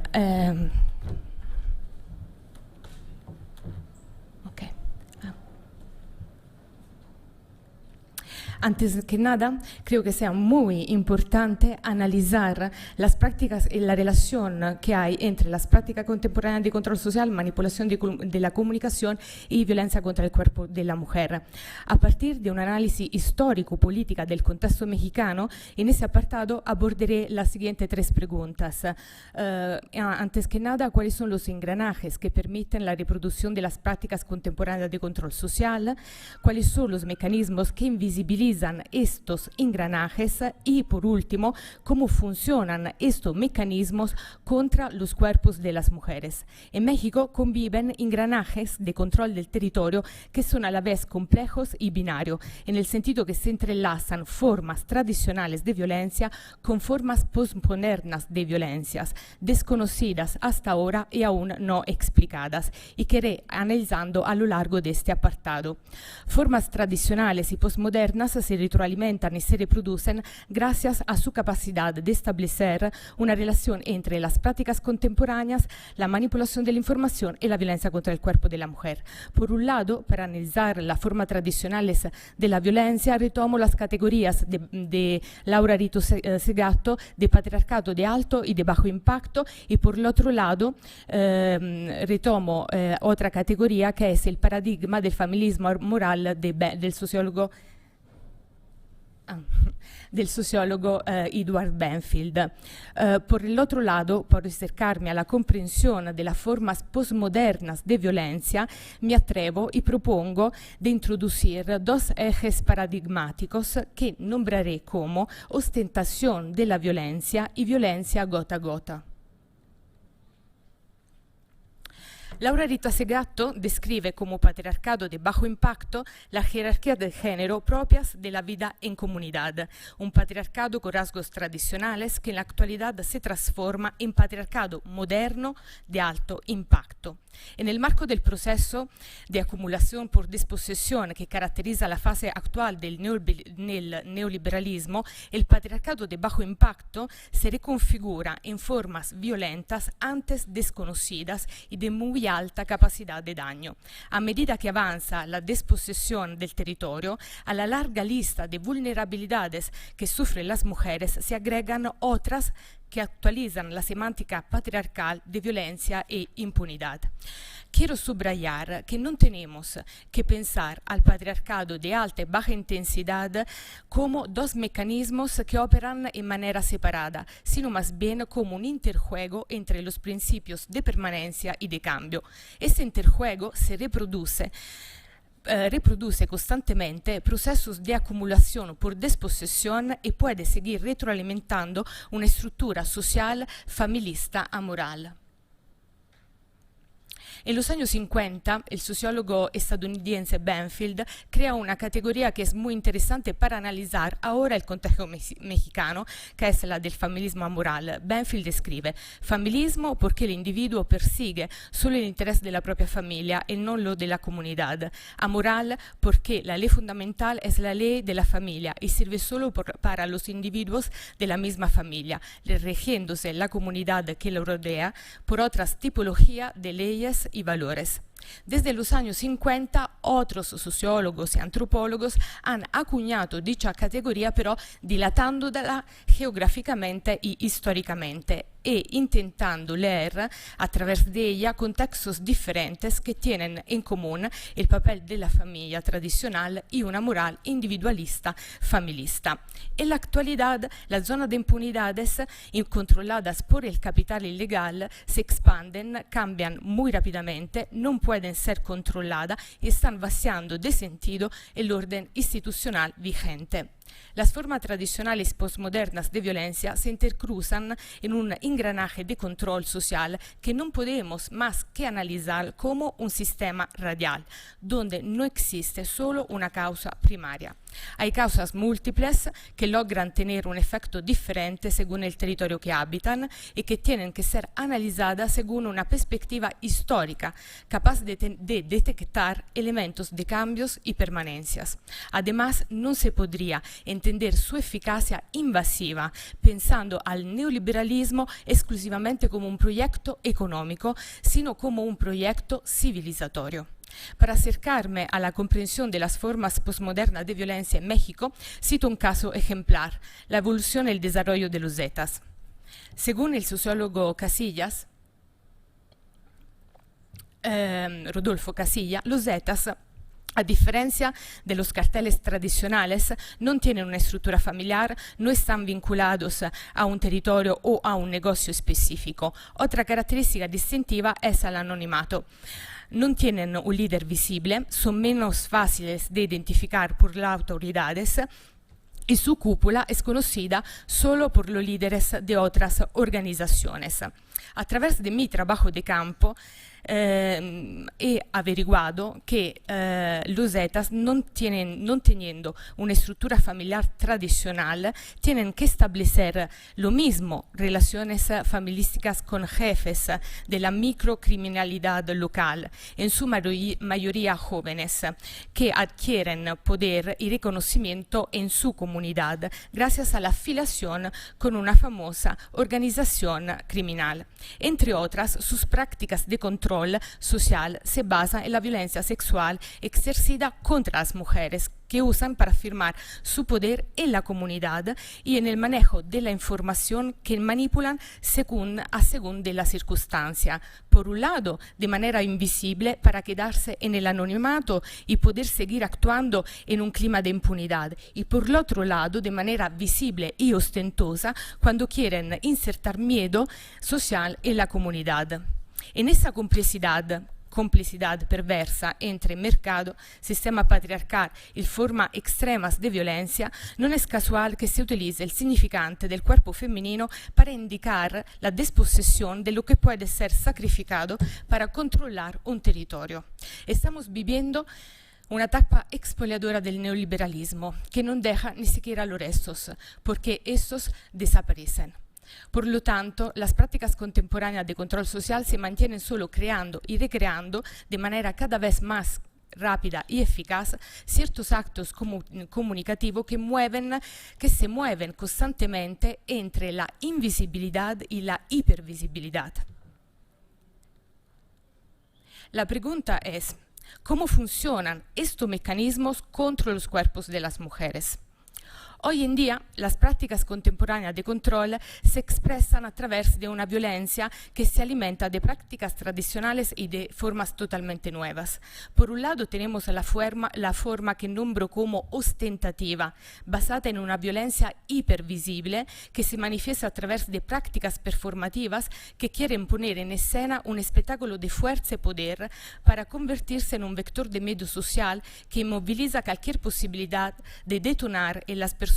Antes que nada, creo que sea muy importante analizar las prácticas y la relación que hay entre las prácticas contemporáneas de control social, manipulación de la comunicación y violencia contra el cuerpo de la mujer. A partir de un análisis histórico-política del contexto mexicano, en ese apartado abordaré las siguientes tres preguntas. Antes que nada, ¿cuáles son los engranajes que permiten la reproducción de las prácticas contemporáneas de control social? ¿Cuáles son los mecanismos que invisibilizan estos engranajes? Y por último, ¿cómo funcionan estos mecanismos contra los cuerpos de las mujeres? En México conviven engranajes de control del territorio que son a la vez complejos y binarios, en el sentido que se entrelazan formas tradicionales de violencia con formas postmodernas de violencias, desconocidas hasta ahora y aún no explicadas, y que iré analizando a lo largo de este apartado. Formas tradicionales y postmodernas se retroalimentan y se reproducen gracias a su capacidad de establecer una relación entre las prácticas contemporáneas, la manipulación de la información y la violencia contra el cuerpo de la mujer. Por un lado, para analizar las formas tradicionales de la violencia, retomo las categorías de Laura Rito Segatto de patriarcado de alto y de bajo impacto, y por el otro lado retomo otra categoría que es el paradigma del feminismo moral del sociólogo Edward Benfield. Por el otro lado, por acercarme a la comprensión de las formas postmodernas de violencia, me atrevo y propongo de introducir dos ejes paradigmáticos que nombraré como ostentación de la violencia y violencia gota a gota. Laura Rito Segatto describe como patriarcado de bajo impacto la jerarquía de género propias de la vida en comunidad, un patriarcado con rasgos tradicionales que en la actualidad se transforma en patriarcado moderno de alto impacto. En el marco del proceso de acumulación por disposición que caracteriza la fase actual del neoliberalismo, el patriarcado de bajo impacto se reconfigura en formas violentas antes desconocidas y de muy alta capacidad de daño. A medida que avanza la desposesión del territorio, a la larga lista de vulnerabilidades que sufren las mujeres se agregan otras que actualizan la semántica patriarcal de violencia e impunidad. Quiero subrayar que no tenemos que pensar al patriarcado de alta y baja intensidad como dos mecanismos que operan en manera separada, sino más bien como un interjuego entre los principios de permanencia y de cambio. Ese interjuego se reproduce constantemente procesos de acumulación por desposesión y puede seguir retroalimentando una estructura social familista amoral. En los años 50, el sociólogo estadounidense Benfield crea una categoría que es muy interesante para analizar ahora el contexto mexicano, que es la del feminismo amoral. Benfield describe feminismo porque el individuo persigue solo el interés de la propia familia y no lo de la comunidad. Amoral porque la ley fundamental es la ley de la familia y sirve solo para los individuos de la misma familia, regiéndose la comunidad que lo rodea por otras tipologías de leyes y valores. Desde los años 50, otros sociólogos y antropólogos han acuñado dicha categoría, pero dilatándola geográficamente y históricamente, e intentando leer a través de ella contextos diferentes que tienen en común el papel de la familia tradicional y una moral individualista familista. En la actualidad, las zonas de impunidades controladas por el capital ilegal se expanden, cambian muy rápidamente, no pueden ser controladas y están vaciando de sentido el orden institucional vigente. Las formas tradicionales postmodernas de violencia se intercruzan en un engranaje de control social que no podemos más que analizar como un sistema radial, donde no existe solo una causa primaria. Hay causas múltiples que logran tener un efecto diferente según el territorio que habitan y que tienen que ser analizadas según una perspectiva histórica, capaz de detectar elementos de cambios y permanencias. Además, no se podría entender su eficacia invasiva pensando al neoliberalismo exclusivamente como un proyecto económico, sino como un proyecto civilizatorio. Para acercarme a la comprensión de las formas postmodernas de violencia en México, cito un caso ejemplar, la evolución y el desarrollo de los Zetas. Según el sociólogo Casillas, Rodolfo Casilla, los Zetas, a diferencia de los carteles tradicionales, no tienen una estructura familiar, no están vinculados a un territorio o a un negocio específico. Otra característica distintiva es el anonimato. No tienen un líder visible, son menos fáciles de identificar por las autoridades y su cúpula es conocida solo por los líderes de otras organizaciones. A través de mi trabajo de campo, he averiguado que los Zetas, no teniendo una estructura familiar tradicional, tienen que establecer lo mismo relaciones familisticas con jefes de la microcriminalidad local, en su mayoría jóvenes, que adquieren poder y reconocimiento en su comunidad gracias a la afiliación con una famosa organización criminal. Entre otras, sus prácticas de control social se basan en la violencia sexual ejercida contra las mujeres, que usan para afirmar su poder en la comunidad y en el manejo de la información que manipulan según de la circunstancia. Por un lado, de manera invisible para quedarse en el anonimato y poder seguir actuando en un clima de impunidad, y por el otro lado, de manera visible y ostentosa cuando quieren insertar miedo social en la comunidad. En esa complicidad perversa entre mercado, sistema patriarcal y formas extremas de violencia, no es casual que se utilice el significante del cuerpo femenino para indicar la desposesión de lo que puede ser sacrificado para controlar un territorio. Estamos viviendo una etapa expoliadora del neoliberalismo que no deja ni siquiera los restos, porque estos desaparecen. Por lo tanto, las prácticas contemporáneas de control social se mantienen solo creando y recreando de manera cada vez más rápida y eficaz ciertos actos comunicativos que se mueven constantemente entre la invisibilidad y la hipervisibilidad. La pregunta es, ¿cómo funcionan estos mecanismos contra los cuerpos de las mujeres? Hoy en día, las prácticas contemporáneas de control se expresan a través de una violencia que se alimenta de prácticas tradicionales y de formas totalmente nuevas. Por un lado, tenemos la forma que nombro como ostentativa, basada en una violencia hipervisible que se manifiesta a través de prácticas performativas que quieren poner en escena un espectáculo de fuerza y poder para convertirse en un vector de medio social que inmoviliza cualquier posibilidad de detonar en las personas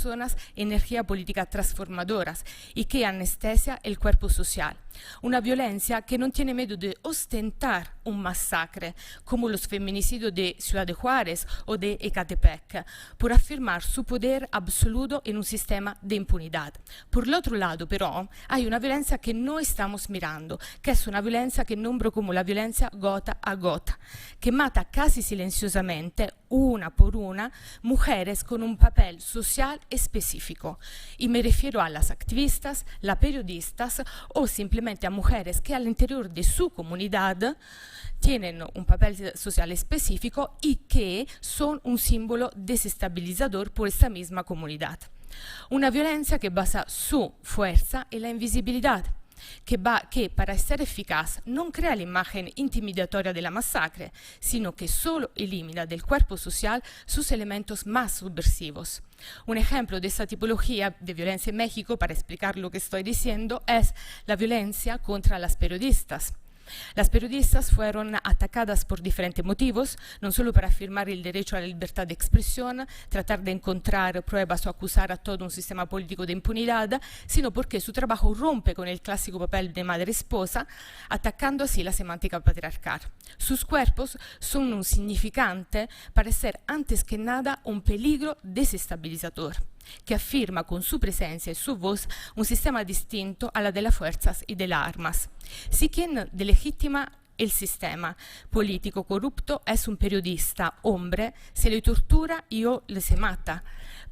energía política transformadoras y que anestesia el cuerpo social. Una violencia que no tiene miedo de ostentar un masacre, como los feminicidios de Ciudad de Juárez o de Ecatepec, por afirmar su poder absoluto en un sistema de impunidad. Por el otro lado, pero, hay una violencia que no estamos mirando, que es una violencia que nombro como la violencia gota a gota, que mata casi silenciosamente, una por una, mujeres con un papel social específico. Y me refiero a las activistas, las periodistas o simplemente a mujeres que al interior de su comunidad tienen un papel social específico y que son un símbolo desestabilizador por esta misma comunidad. Una violencia que basa su fuerza en la invisibilidad, que para ser eficaz no crea la imagen intimidatoria de la masacre, sino que solo elimina del cuerpo social sus elementos más subversivos. Un ejemplo de esta tipología de violencia en México, para explicar lo que estoy diciendo, es la violencia contra las periodistas. Las periodistas fueron atacadas por diferentes motivos, no solo para afirmar el derecho a la libertad de expresión, tratar de encontrar pruebas o acusar a todo un sistema político de impunidad, sino porque su trabajo rompe con el clásico papel de madre-esposa, atacando así la semántica patriarcal. Sus cuerpos son un significante para ser antes que nada un peligro desestabilizador, que afirma con su presencia y su voz un sistema distinto a la de las fuerzas y de las armas. Si quien delegitima el sistema político corrupto es un periodista, hombre, se le tortura y o le se mata,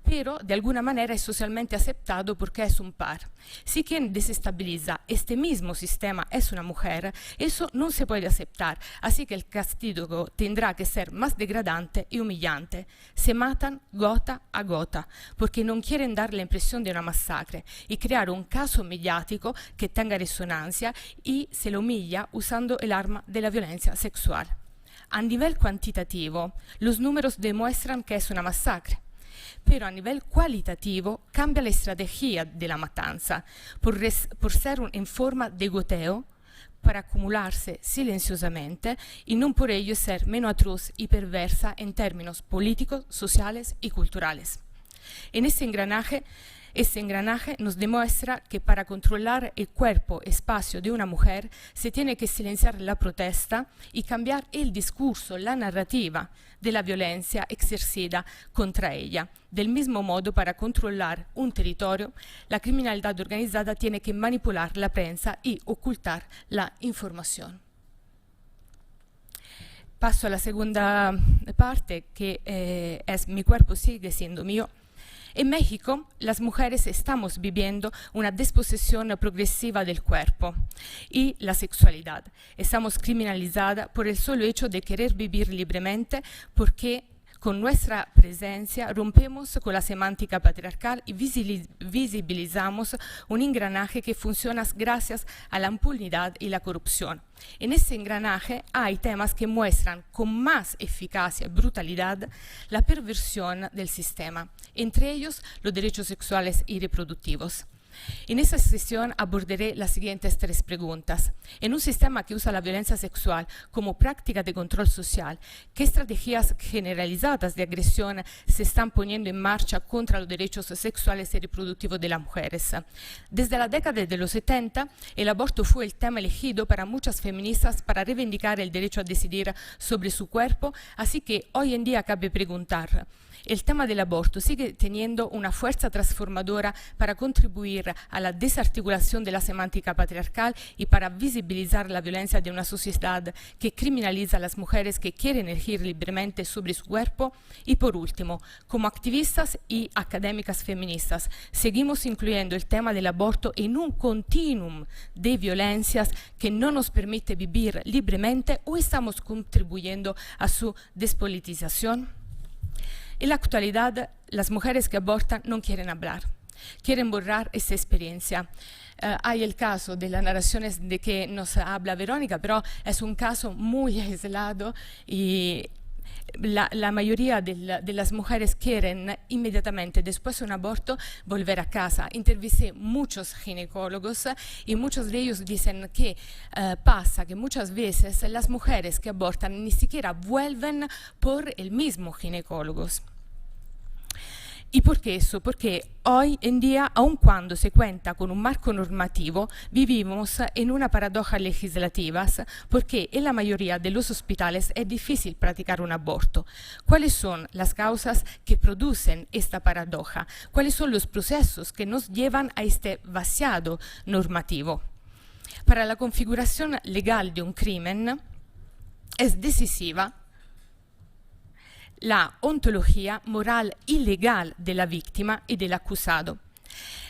pero de alguna manera es socialmente aceptado porque es un par. Si quien desestabiliza este mismo sistema es una mujer, eso no se puede aceptar, así que el castigo tendrá que ser más degradante y humillante. Se matan gota a gota, porque no quieren dar la impresión de una masacre y crear un caso mediático que tenga resonancia y se lo humilla usando el arma de la violencia sexual. A nivel cuantitativo, los números demuestran que es una masacre, pero a nivel cualitativo cambia la estrategia de la matanza por ser en forma de goteo para acumularse silenciosamente y no por ello ser menos atroz y perversa en términos políticos, sociales y culturales. En este engranaje nos demuestra que para controlar el cuerpo y espacio de una mujer se tiene que silenciar la protesta y cambiar el discurso, la narrativa de la violencia ejercida contra ella. Del mismo modo, para controlar un territorio, la criminalidad organizada tiene que manipular la prensa y ocultar la información. Paso a la segunda parte, que es Mi cuerpo sigue siendo mío. En México, las mujeres estamos viviendo una desposesión progresiva del cuerpo y la sexualidad. Estamos criminalizadas por el solo hecho de querer vivir libremente, porque con nuestra presencia rompemos con la semántica patriarcal y visibilizamos un engranaje que funciona gracias a la impunidad y la corrupción. En ese engranaje hay temas que muestran con más eficacia y brutalidad la perversión del sistema, entre ellos los derechos sexuales y reproductivos. En esta sesión abordaré las siguientes 3 preguntas. En un sistema que usa la violencia sexual como práctica de control social, ¿qué estrategias generalizadas de agresión se están poniendo en marcha contra los derechos sexuales y reproductivos de las mujeres? Desde la década de los 70, el aborto fue el tema elegido para muchas feministas para reivindicar el derecho a decidir sobre su cuerpo, así que hoy en día cabe preguntar: el tema del aborto sigue teniendo una fuerza transformadora para contribuir a la desarticulación de la semántica patriarcal y para visibilizar la violencia de una sociedad que criminaliza a las mujeres que quieren elegir libremente sobre su cuerpo. Y por último, como activistas y académicas feministas, seguimos incluyendo el tema del aborto en un continuum de violencias que no nos permite vivir libremente, o estamos contribuyendo a su despolitización. En la actualidad, las mujeres que abortan no quieren hablar, quieren borrar esta experiencia. Hay el caso de las narraciones de que nos habla Verónica, pero es un caso muy aislado y la mayoría de las mujeres quieren inmediatamente después de un aborto volver a casa. Entrevisté muchos ginecólogos y muchos de ellos dicen que pasa que muchas veces las mujeres que abortan ni siquiera vuelven por el mismo ginecólogo. ¿Y por qué eso? Porque hoy en día, aun cuando se cuenta con un marco normativo, vivimos en una paradoja legislativa, porque en la mayoría de los hospitales es difícil practicar un aborto. ¿Cuáles son las causas que producen esta paradoja? ¿Cuáles son los procesos que nos llevan a este vaciado normativo? Para la configuración legal de un crimen es decisiva la ontología moral y legal de la víctima y del acusado.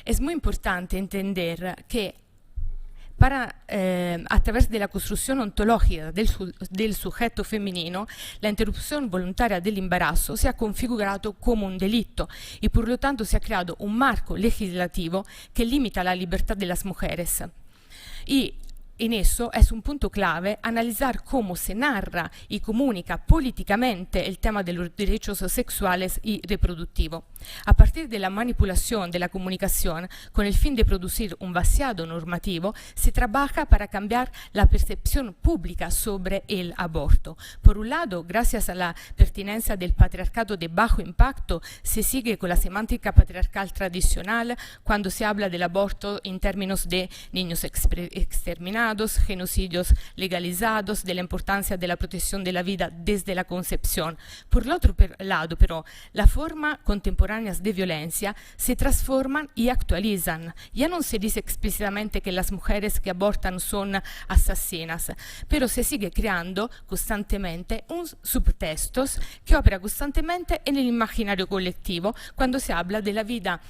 Es muy importante entender que a través de la construcción ontológica del sujeto femenino, la interrupción voluntaria del embarazo se ha configurado como un delito y por lo tanto se ha creado un marco legislativo que limita la libertad de las mujeres. Y en eso es un punto clave analizar cómo se narra y comunica políticamente el tema de los derechos sexuales y reproductivos. A partir de la manipulación de la comunicación, con el fin de producir un vaciado normativo, se trabaja para cambiar la percepción pública sobre el aborto. Por un lado, gracias a la pertinencia del patriarcado de bajo impacto, se sigue con la semántica patriarcal tradicional cuando se habla del aborto en términos de niños exterminados, genocidios legalizados, de la importancia de la protección de la vida desde la concepción. Por el otro lado, pero, la forma contemporánea de violencia se transforman y actualizan. Ya no se dice explícitamente que las mujeres que abortan son asesinas, pero se sigue creando constantemente un subtextos que opera constantemente en el imaginario colectivo cuando se habla de la vida,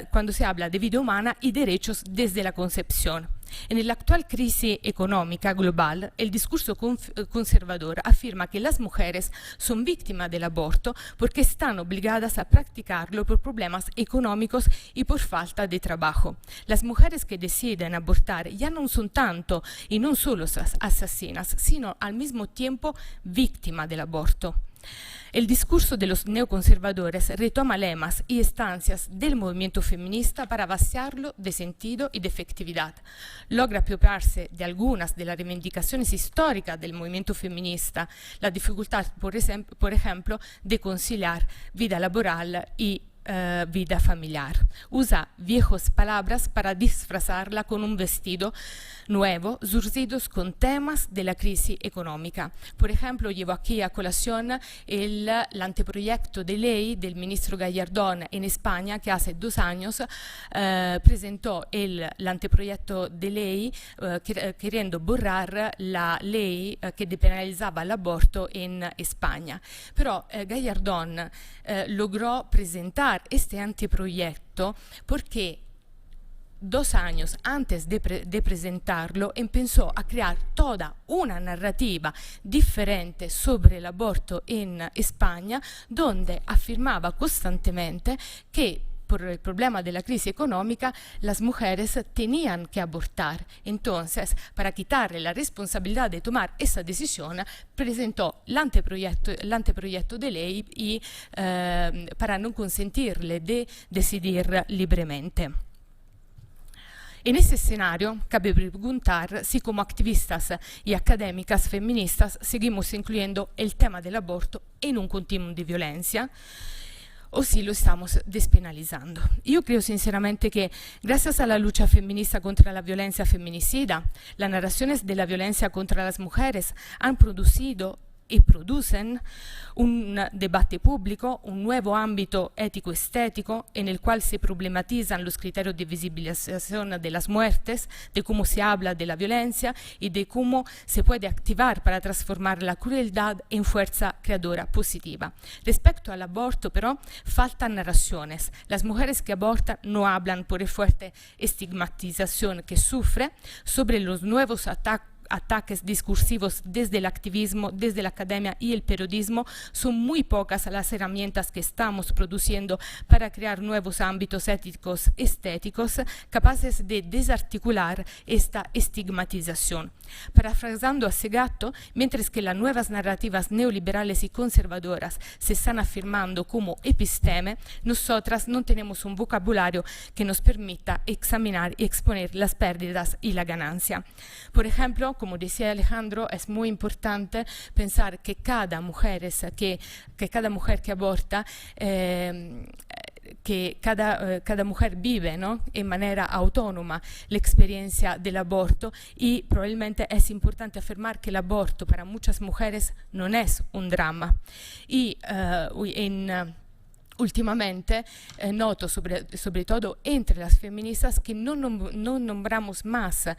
cuando se habla de vida humana y derechos desde la concepción. En la actual crisis económica global, el discurso conservador afirma que las mujeres son víctimas del aborto porque están obligadas a practicarlo por problemas económicos y por falta de trabajo. Las mujeres que deciden abortar ya no son tanto y no solo asesinas, sino al mismo tiempo víctimas del aborto. El discurso de los neoconservadores retoma lemas y estancias del movimiento feminista para vaciarlo de sentido y de efectividad. Logra apropiarse de algunas de las reivindicaciones históricas del movimiento feminista, la dificultad, por ejemplo, de conciliar vida laboral y vida familiar. Usa viejas palabras para disfrazarla con un vestido nuevo, zurcidos con temas de la crisis económica. Por ejemplo, llevo aquí a colación el anteproyecto de ley del ministro Gallardón en España, que hace 2 años presentó el anteproyecto de ley queriendo borrar la ley que depenalizaba el aborto en España. Pero Gallardón logró presentar este anteproyecto porque 2 años antes de presentarlo empezó a crear toda una narrativa diferente sobre el aborto en España, donde afirmaba constantemente que por el problema de la crisis económica, las mujeres tenían que abortar. Entonces, para quitarle la responsabilidad de tomar esa decisión, presentó el anteproyecto de ley y para no consentirle de decidir libremente. En ese escenario, cabe preguntar si como activistas y académicas feministas seguimos incluyendo el tema del aborto en un continuum de violencia o si lo estamos despenalizando. Yo creo sinceramente que gracias a la lucha feminista contra la violencia feminicida, las narraciones de la violencia contra las mujeres han producido y producen un debate público, un nuevo ámbito ético-estético en el cual se problematizan los criterios de visibilización de las muertes, de cómo se habla de la violencia y de cómo se puede activar para transformar la crueldad en fuerza creadora positiva. Respecto al aborto, pero, faltan narraciones. Las mujeres que abortan no hablan por la fuerte estigmatización que sufre sobre los nuevos ataques discursivos desde el activismo, desde la academia y el periodismo. Son muy pocas las herramientas que estamos produciendo para crear nuevos ámbitos éticos estéticos capaces de desarticular esta estigmatización. Parafrasando a Segatto, mientras que las nuevas narrativas neoliberales y conservadoras se están afirmando como episteme, nosotras no tenemos un vocabulario que nos permita examinar y exponer las pérdidas y la ganancia. Por ejemplo, como decía Alejandro, es muy importante pensar que cada mujer que aborta, que cada mujer vive, ¿no?, en manera autónoma la experiencia del aborto y probablemente es importante afirmar que el aborto para muchas mujeres no es un drama. Y últimamente noto, sobre todo entre las feministas, que no nombramos más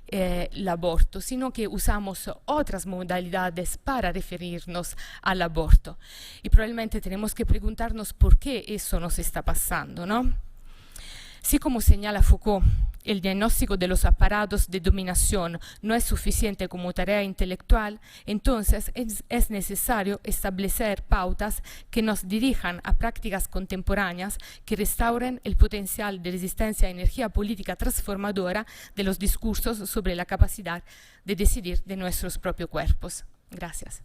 el aborto, sino que usamos otras modalidades para referirnos al aborto. Y probablemente tenemos que preguntarnos por qué eso nos está pasando, ¿no? Sí, como señala Foucault, el diagnóstico de los aparatos de dominación no es suficiente como tarea intelectual, entonces es necesario establecer pautas que nos dirijan a prácticas contemporáneas que restauren el potencial de resistencia a energía política transformadora de los discursos sobre la capacidad de decidir de nuestros propios cuerpos. Gracias.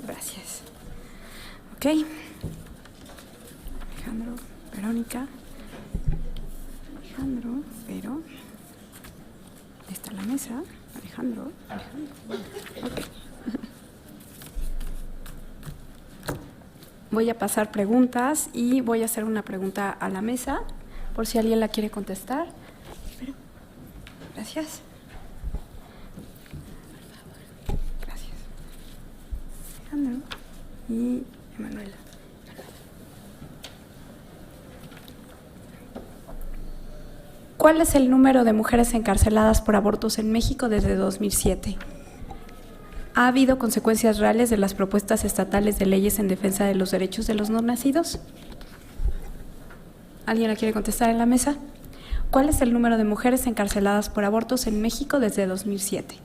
Gracias. Ok. Alejandro, Verónica. Alejandro, Vero. Ahí está la mesa. Alejandro. Ok. Voy a pasar preguntas y voy a hacer una pregunta a la mesa, por si alguien la quiere contestar. Gracias. Gracias. Alejandro y Emanuela. ¿Cuál es el número de mujeres encarceladas por abortos en México desde 2007? ¿Ha habido consecuencias reales de las propuestas estatales de leyes en defensa de los derechos de los no nacidos? ¿Alguien la quiere contestar en la mesa? ¿Cuál es el número de mujeres encarceladas por abortos en México desde 2007?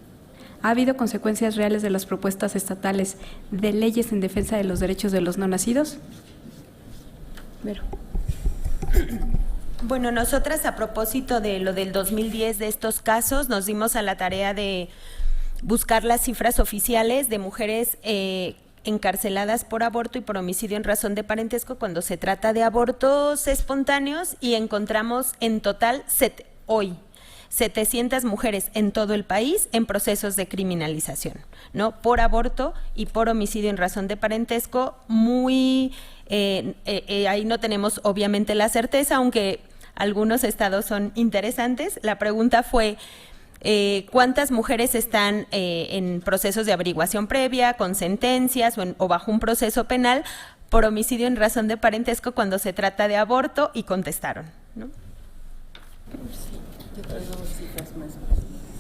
¿Ha habido consecuencias reales de las propuestas estatales de leyes en defensa de los derechos de los no nacidos? Vero. Bueno, nosotras a propósito de lo del 2010 de estos casos, nos dimos a la tarea de buscar las cifras oficiales de mujeres encarceladas por aborto y por homicidio en razón de parentesco cuando se trata de abortos espontáneos, y encontramos en total hoy 700 mujeres en todo el país en procesos de criminalización, ¿no? Por aborto y por homicidio en razón de parentesco. Ahí no tenemos obviamente la certeza, aunque algunos estados son interesantes. La pregunta fue: ¿cuántas mujeres están en procesos de averiguación previa, con sentencias o bajo un proceso penal por homicidio en razón de parentesco cuando se trata de aborto? Y contestaron, ¿no?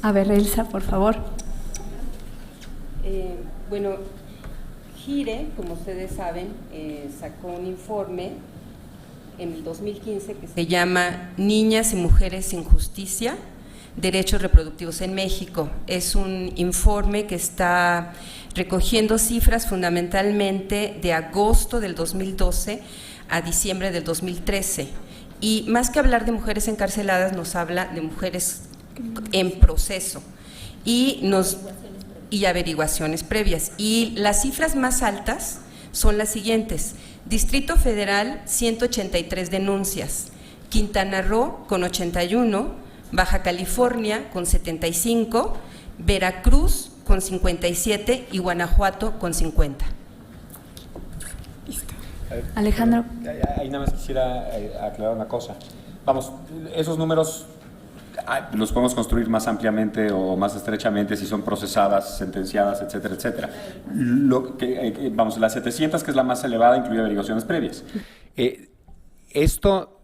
A ver, Elsa, por favor. Bueno, GIRE, como ustedes saben, sacó un informe en el 2015 que se llama Niñas y Mujeres sin Justicia, Derechos Reproductivos en México. Es un informe que está recogiendo cifras fundamentalmente de agosto del 2012 a diciembre del 2013. Y más que hablar de mujeres encarceladas, nos habla de mujeres en proceso y averiguaciones previas. Y las cifras más altas son las siguientes: Distrito Federal, 183 denuncias, Quintana Roo con 81, Baja California con 75, Veracruz con 57 y Guanajuato con 50. Alejandro. Ahí nada más quisiera aclarar una cosa. Vamos, esos números los podemos construir más ampliamente o más estrechamente si son procesadas, sentenciadas, etcétera, etcétera. Vamos, las 700, que es la más elevada, incluye averiguaciones previas. Esto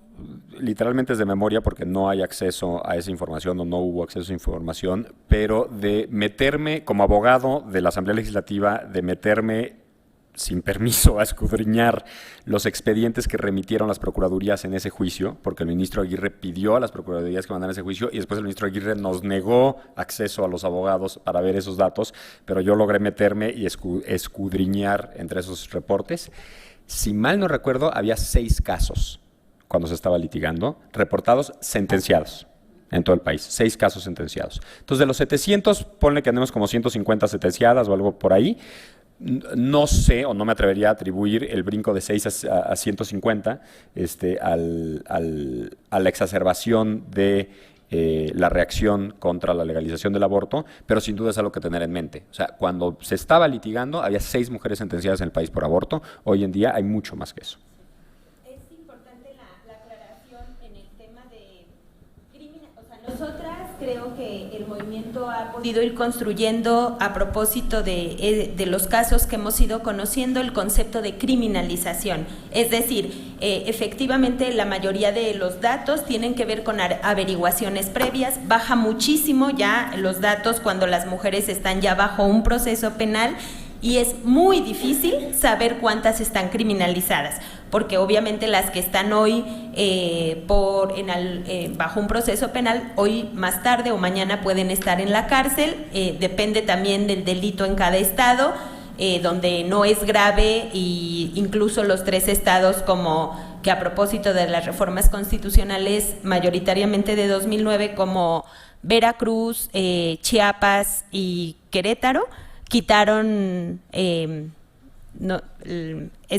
literalmente es de memoria porque no hay acceso a esa información o no hubo acceso a esa información, pero de meterme como abogado de la Asamblea Legislativa, de meterme sin permiso a escudriñar los expedientes que remitieron las procuradurías en ese juicio, porque el ministro Aguirre pidió a las procuradurías que mandaran ese juicio y después el ministro Aguirre nos negó acceso a los abogados para ver esos datos, pero yo logré meterme y escudriñar entre esos reportes. Si mal no recuerdo, había 6 casos cuando se estaba litigando, reportados, sentenciados en todo el país, 6 casos sentenciados. Entonces, de los 700, ponle que andemos como 150 sentenciadas o algo por ahí. No sé, o no me atrevería a atribuir el brinco de 6 a 150 a la exacerbación de la reacción contra la legalización del aborto, pero sin duda es algo que tener en mente. O sea, cuando se estaba litigando, había 6 mujeres sentenciadas en el país por aborto. Hoy en día hay mucho más que eso. Es importante la aclaración en el tema de nosotras creo que el movimiento ha podido ir construyendo, a propósito de los casos que hemos ido conociendo, el concepto de criminalización. Es decir, efectivamente la mayoría de los datos tienen que ver con averiguaciones previas, baja muchísimo ya los datos cuando las mujeres están ya bajo un proceso penal, y es muy difícil saber cuántas están criminalizadas, porque obviamente las que están hoy bajo un proceso penal, hoy más tarde o mañana pueden estar en la cárcel, depende también del delito en cada estado, donde no es grave, y incluso los 3 estados como que a propósito de las reformas constitucionales mayoritariamente de 2009 como Veracruz, Chiapas y Querétaro, quitaron, es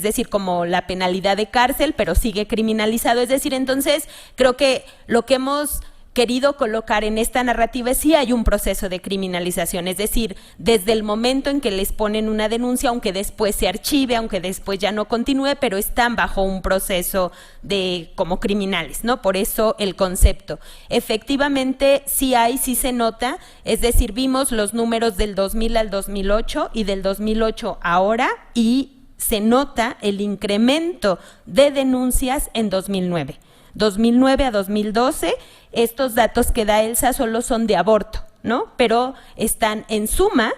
decir, como la penalidad de cárcel, pero sigue criminalizado. Es decir, entonces creo que lo que hemos querido colocar en esta narrativa es sí hay un proceso de criminalización, es decir, desde el momento en que les ponen una denuncia, aunque después se archive, aunque después ya no continúe, pero están bajo un proceso de como criminales, ¿no? Por eso el concepto. Efectivamente, sí se nota, es decir, vimos los números del 2000 al 2008 y del 2008 ahora, y se nota el incremento de denuncias en 2009. 2009 a 2012, estos datos que da ELSA solo son de aborto, ¿no? Pero están en suma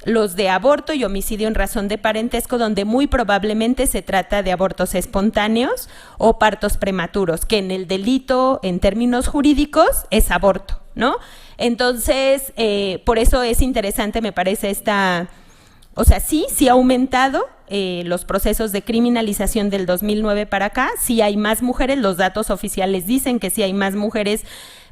los de aborto y homicidio en razón de parentesco, donde muy probablemente se trata de abortos espontáneos o partos prematuros, que en el delito, en términos jurídicos, es aborto, ¿no? Entonces, por eso es interesante, me parece, o sea, sí ha aumentado los procesos de criminalización del 2009 para acá, sí hay más mujeres, los datos oficiales dicen que sí hay más mujeres,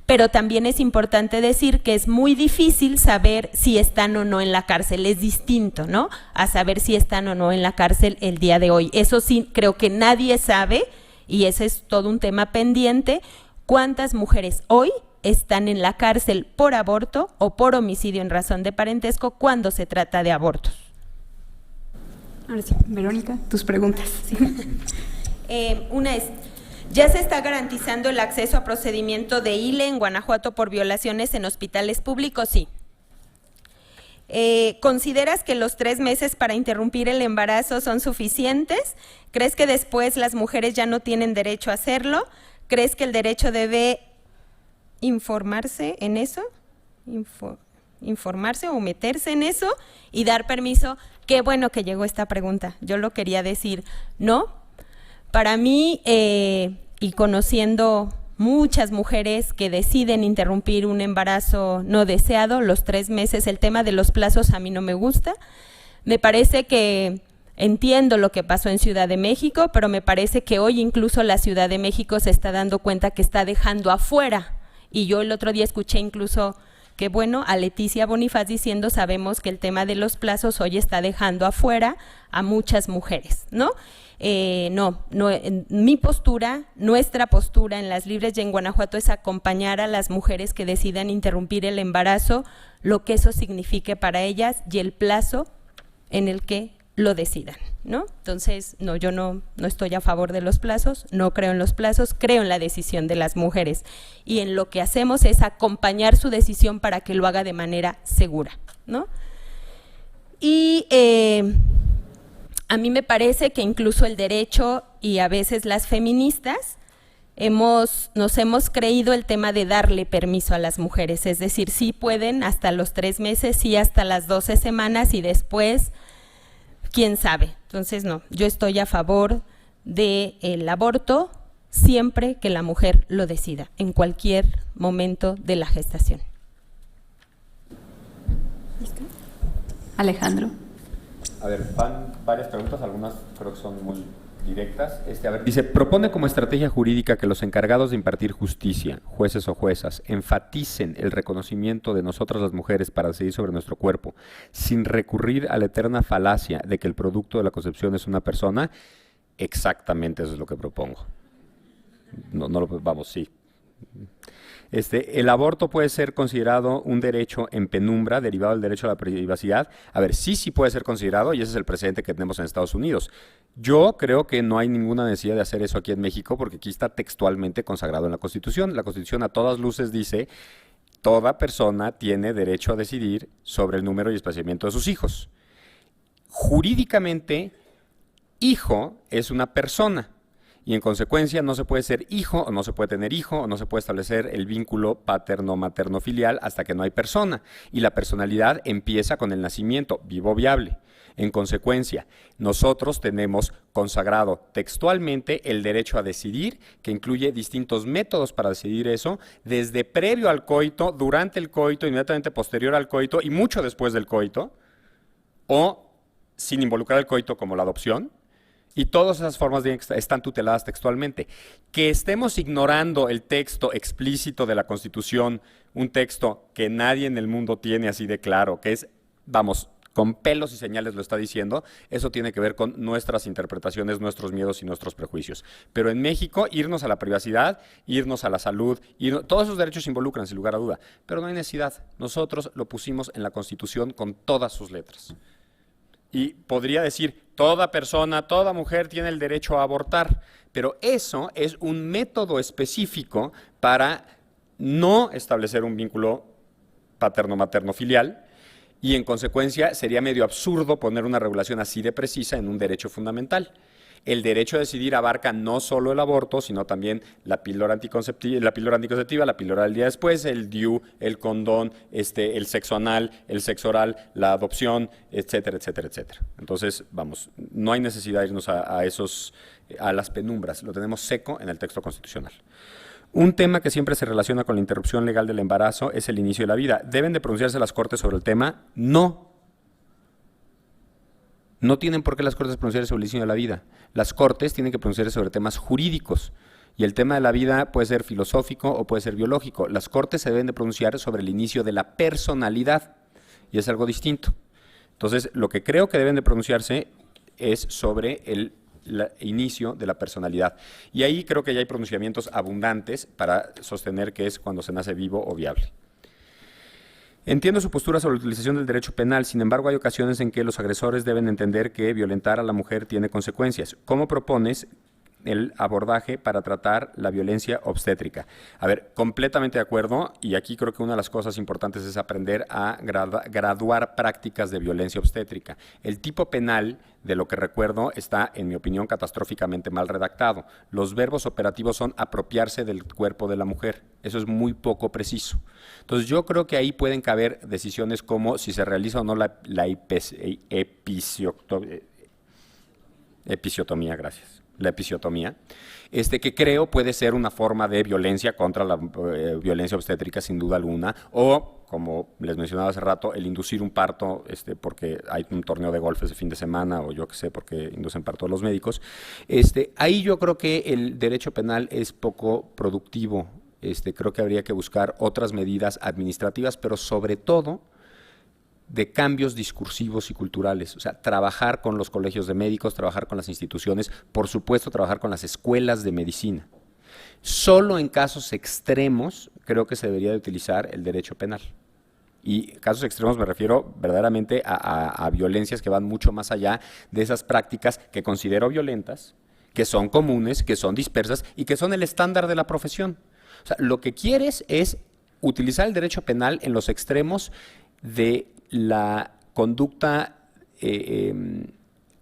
pero también es importante decir que es muy difícil saber si están o no en la cárcel, es distinto, ¿no?, a saber si están o no en la cárcel el día de hoy. Eso sí, creo que nadie sabe, y ese es todo un tema pendiente, cuántas mujeres hoy están en la cárcel por aborto o por homicidio en razón de parentesco cuando se trata de abortos. Ahora sí, Verónica, tus preguntas. Sí. Una es, ¿ya se está garantizando el acceso a procedimiento de ILE en Guanajuato por violaciones en hospitales públicos? Sí. ¿Consideras que los 3 meses para interrumpir el embarazo son suficientes? ¿Crees que después las mujeres ya no tienen derecho a hacerlo? ¿Crees que el derecho debe informarse en eso? Informarse o meterse en eso y dar permiso. Qué bueno que llegó esta pregunta, yo lo quería decir, ¿no? Para mí, y conociendo muchas mujeres que deciden interrumpir un embarazo no deseado, los 3 meses, el tema de los plazos a mí no me gusta, me parece que entiendo lo que pasó en Ciudad de México, pero me parece que hoy incluso la Ciudad de México se está dando cuenta que está dejando afuera, y yo el otro día escuché incluso que bueno, a Leticia Bonifaz diciendo, sabemos que el tema de los plazos hoy está dejando afuera a muchas mujeres, ¿no? Mi postura, nuestra postura en Las Libres y en Guanajuato es acompañar a las mujeres que decidan interrumpir el embarazo, lo que eso signifique para ellas y el plazo en el que lo decidan, ¿no? Entonces, no, yo no estoy a favor de los plazos, no creo en los plazos, creo en la decisión de las mujeres, y en lo que hacemos es acompañar su decisión para que lo haga de manera segura, ¿no? Y a mí me parece que incluso el derecho y a veces las feministas nos hemos creído el tema de darle permiso a las mujeres, es decir, sí pueden hasta los 3 meses, sí hasta las 12 semanas y después quién sabe. Entonces no, yo estoy a favor del aborto siempre que la mujer lo decida, en cualquier momento de la gestación. ¿Listo? Alejandro. A ver, van varias preguntas, algunas creo que son muy directas. Dice, propone como estrategia jurídica que los encargados de impartir justicia, jueces o juezas, enfaticen el reconocimiento de nosotras las mujeres para decidir sobre nuestro cuerpo, sin recurrir a la eterna falacia de que el producto de la concepción es una persona. Exactamente eso es lo que propongo. Sí. El aborto puede ser considerado un derecho en penumbra derivado del derecho a la privacidad. A ver, sí puede ser considerado, y ese es el precedente que tenemos en Estados Unidos. Yo creo que no hay ninguna necesidad de hacer eso aquí en México, porque aquí está textualmente consagrado en la Constitución. La Constitución a todas luces dice, toda persona tiene derecho a decidir sobre el número y espaciamiento de sus hijos. Jurídicamente, hijo es una persona y en consecuencia no se puede ser hijo o no se puede tener hijo o no se puede establecer el vínculo paterno-materno-filial hasta que no hay persona. Y la personalidad empieza con el nacimiento, vivo viable. En consecuencia, nosotros tenemos consagrado textualmente el derecho a decidir, que incluye distintos métodos para decidir eso, desde previo al coito, durante el coito, inmediatamente posterior al coito y mucho después del coito, o sin involucrar el coito como la adopción. Y todas esas formas están tuteladas textualmente. Que estemos ignorando el texto explícito de la Constitución, un texto que nadie en el mundo tiene así de claro, que es, vamos, con pelos y señales lo está diciendo, eso tiene que ver con nuestras interpretaciones, nuestros miedos y nuestros prejuicios. Pero en México, irnos a la privacidad, irnos a la salud, todos esos derechos se involucran, sin lugar a duda, pero no hay necesidad. Nosotros lo pusimos en la Constitución con todas sus letras. Y podría decir, toda persona, toda mujer tiene el derecho a abortar, pero eso es un método específico para no establecer un vínculo paterno-materno-filial y en consecuencia sería medio absurdo poner una regulación así de precisa en un derecho fundamental. El derecho a decidir abarca no solo el aborto, sino también la píldora anticonceptiva, la píldora del día después, el DIU, el condón, el sexo anal, el sexo oral, la adopción, etcétera, etcétera, etcétera. Entonces, vamos, no hay necesidad de irnos a las penumbras, lo tenemos seco en el texto constitucional. Un tema que siempre se relaciona con la interrupción legal del embarazo es el inicio de la vida. ¿Deben de pronunciarse las Cortes sobre el tema? No. No tienen por qué las Cortes pronunciarse sobre el inicio de la vida. Las Cortes tienen que pronunciarse sobre temas jurídicos. Y el tema de la vida puede ser filosófico o puede ser biológico. Las Cortes se deben de pronunciar sobre el inicio de la personalidad. Y es algo distinto. Entonces, lo que creo que deben de pronunciarse es sobre el inicio de la personalidad. Y ahí creo que ya hay pronunciamientos abundantes para sostener que es cuando se nace vivo o viable. Entiendo su postura sobre la utilización del derecho penal, sin embargo hay ocasiones en que los agresores deben entender que violentar a la mujer tiene consecuencias. ¿Cómo propones el abordaje para tratar la violencia obstétrica? A ver, completamente de acuerdo, y aquí creo que una de las cosas importantes es aprender a graduar prácticas de violencia obstétrica. El tipo penal, de lo que recuerdo, está, en mi opinión, catastróficamente mal redactado. Los verbos operativos son apropiarse del cuerpo de la mujer. Eso es muy poco preciso. Entonces, yo creo que ahí pueden caber decisiones como si se realiza o no la episiotomía, gracias. La episiotomía, que creo puede ser una forma de violencia contra la violencia obstétrica, sin duda alguna, o, como les mencionaba hace rato, el inducir un parto, porque hay un torneo de golf ese fin de semana, o yo qué sé, porque inducen parto los médicos. Ahí yo creo que el derecho penal es poco productivo. Creo que habría que buscar otras medidas administrativas, pero sobre todo de cambios discursivos y culturales, o sea, trabajar con los colegios de médicos, trabajar con las instituciones, por supuesto, trabajar con las escuelas de medicina. Solo en casos extremos creo que se debería de utilizar el derecho penal. Y casos extremos me refiero verdaderamente a violencias que van mucho más allá de esas prácticas que considero violentas, que son comunes, que son dispersas y que son el estándar de la profesión. O sea, lo que quieres es utilizar el derecho penal en los extremos de la conducta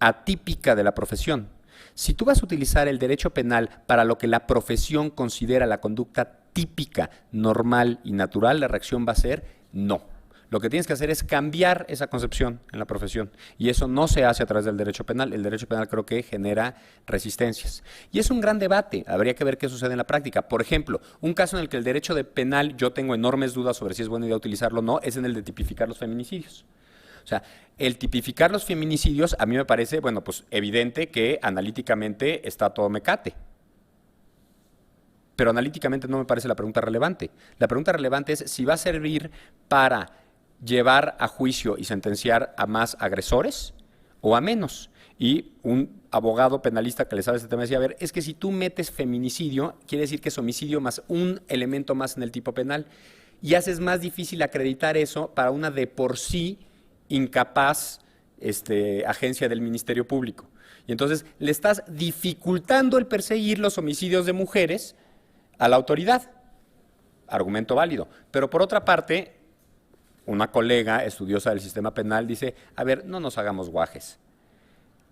atípica de la profesión. Si tú vas a utilizar el derecho penal para lo que la profesión considera la conducta típica, normal y natural, la reacción va a ser no. Lo que tienes que hacer es cambiar esa concepción en la profesión y eso no se hace a través del derecho penal. El derecho penal creo que genera resistencias. Y es un gran debate, habría que ver qué sucede en la práctica. Por ejemplo, un caso en el que el derecho penal, yo tengo enormes dudas sobre si es buena idea utilizarlo o no, es en el de tipificar los feminicidios. O sea, el tipificar los feminicidios a mí me parece, bueno, pues evidente que analíticamente está todo mecate. Pero analíticamente no me parece la pregunta relevante. La pregunta relevante es si va a servir para llevar a juicio y sentenciar a más agresores o a menos. Y un abogado penalista que le sabe este tema decía, a ver, es que si tú metes feminicidio, quiere decir que es homicidio más un elemento más en el tipo penal y haces más difícil acreditar eso para una de por sí incapaz agencia del Ministerio Público. Y entonces le estás dificultando el perseguir los homicidios de mujeres a la autoridad. argumento válido. Pero por otra parte, una colega estudiosa del sistema penal dice, a ver, no nos hagamos guajes.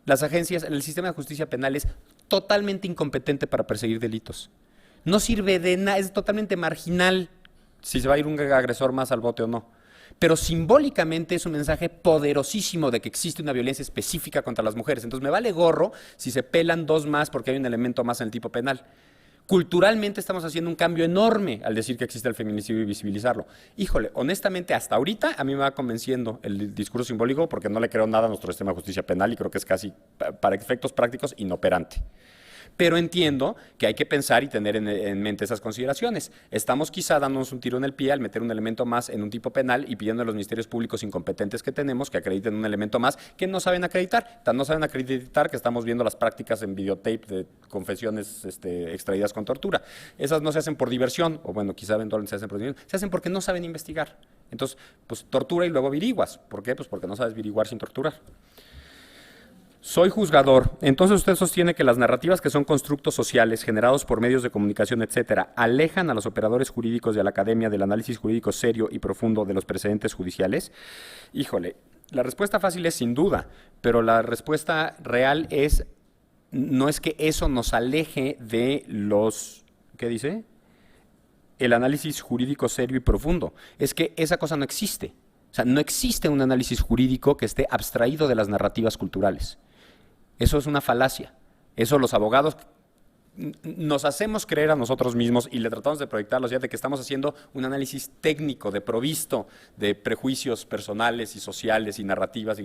Las agencias, el sistema de justicia penal es totalmente incompetente para perseguir delitos. No sirve de nada, es totalmente marginal si se va a ir un agresor más al bote o no. Pero simbólicamente es un mensaje poderosísimo de que existe una violencia específica contra las mujeres. Entonces me vale gorro si se pelan 2 más porque hay un elemento más en el tipo penal. Culturalmente estamos haciendo un cambio enorme al decir que existe el feminicidio y visibilizarlo. Híjole, honestamente, hasta ahorita a mí me va convenciendo el discurso simbólico porque no le creo nada a nuestro sistema de justicia penal y creo que es casi, para efectos prácticos, inoperante. Pero entiendo que hay que pensar y tener en mente esas consideraciones. Estamos quizá dándonos un tiro en el pie al meter un elemento más en un tipo penal y pidiendo a los ministerios públicos incompetentes que tenemos que acrediten un elemento más que no saben acreditar. No saben acreditar que estamos viendo las prácticas en videotape de confesiones extraídas con tortura. Esas no se hacen por diversión, o bueno, quizá eventualmente se hacen por diversión, se hacen porque no saben investigar. Entonces, pues tortura y luego averiguas. ¿Por qué? Pues porque no sabes averiguar sin torturar. Soy juzgador. Entonces usted sostiene que las narrativas que son constructos sociales generados por medios de comunicación, etcétera, alejan a los operadores jurídicos de la academia del análisis jurídico serio y profundo de los precedentes judiciales. Híjole, la respuesta fácil es sin duda, pero la respuesta real es, no es que eso nos aleje de los, ¿qué dice? El análisis jurídico serio y profundo. Es que esa cosa no existe. O sea, no existe un análisis jurídico que esté abstraído de las narrativas culturales. Eso es una falacia. Eso los abogados nos hacemos creer a nosotros mismos y le tratamos de proyectar los días de que estamos haciendo un análisis técnico, de provisto de prejuicios personales y sociales y narrativas.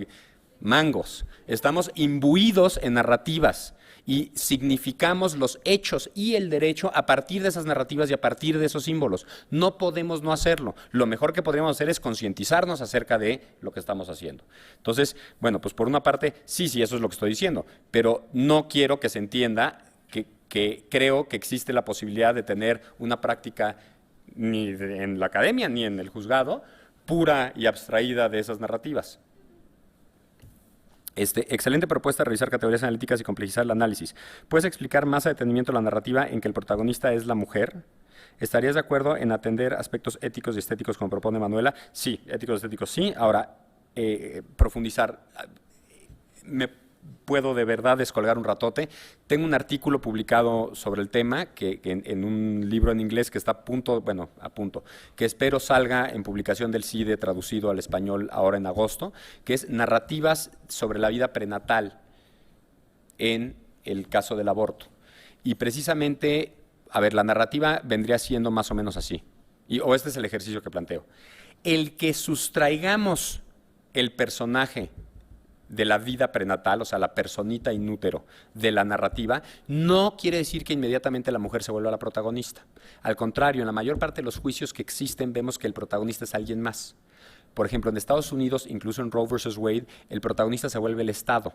Mangos. Estamos imbuidos en narrativas y significamos los hechos y el derecho a partir de esas narrativas y a partir de esos símbolos. No podemos no hacerlo. Lo mejor que podríamos hacer es concientizarnos acerca de lo que estamos haciendo. Entonces, bueno, pues por una parte, sí, eso es lo que estoy diciendo, pero no quiero que se entienda que creo que existe la posibilidad de tener una práctica ni en la academia ni en el juzgado pura y abstraída de esas narrativas. Excelente propuesta de revisar categorías analíticas y complejizar el análisis. ¿Puedes explicar más a detenimiento la narrativa en que el protagonista es la mujer? ¿Estarías de acuerdo en atender aspectos éticos y estéticos como propone Manuela? Sí, éticos y estéticos sí. Ahora, profundizar. Me puedo de verdad descolgar un ratote. Tengo un artículo publicado sobre el tema que en un libro en inglés que está a punto, que espero salga en publicación del CIDE traducido al español ahora en agosto, que es Narrativas sobre la vida prenatal en el caso del aborto. Y precisamente, a ver, la narrativa vendría siendo más o menos así, o este es el ejercicio que planteo. El que sustraigamos el personaje de la vida prenatal, o sea, la personita inútero de la narrativa, no quiere decir que inmediatamente la mujer se vuelva la protagonista. Al contrario, en la mayor parte de los juicios que existen vemos que el protagonista es alguien más. Por ejemplo, en Estados Unidos, incluso en Roe versus Wade, el protagonista se vuelve el Estado,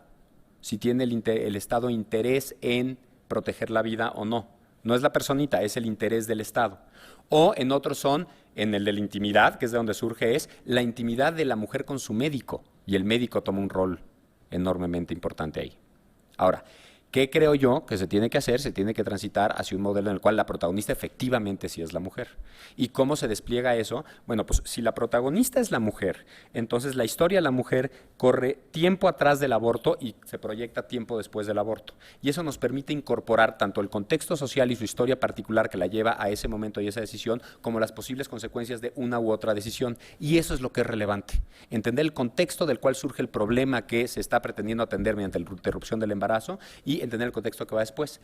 si tiene el Estado interés en proteger la vida o no. No es la personita, es el interés del Estado. O en otros son, en el de la intimidad, que es de donde surge, es la intimidad de la mujer con su médico, y el médico toma un rol enormemente importante ahí. Ahora, ¿qué creo yo que se tiene que hacer? Se tiene que transitar hacia un modelo en el cual la protagonista efectivamente sí es la mujer. ¿Y cómo se despliega eso? Bueno, pues si la protagonista es la mujer, entonces la historia de la mujer corre tiempo atrás del aborto y se proyecta tiempo después del aborto. Y eso nos permite incorporar tanto el contexto social y su historia particular que la lleva a ese momento y esa decisión, como las posibles consecuencias de una u otra decisión. Y eso es lo que es relevante. Entender el contexto del cual surge el problema que se está pretendiendo atender mediante la interrupción del embarazo y entender el contexto que va después.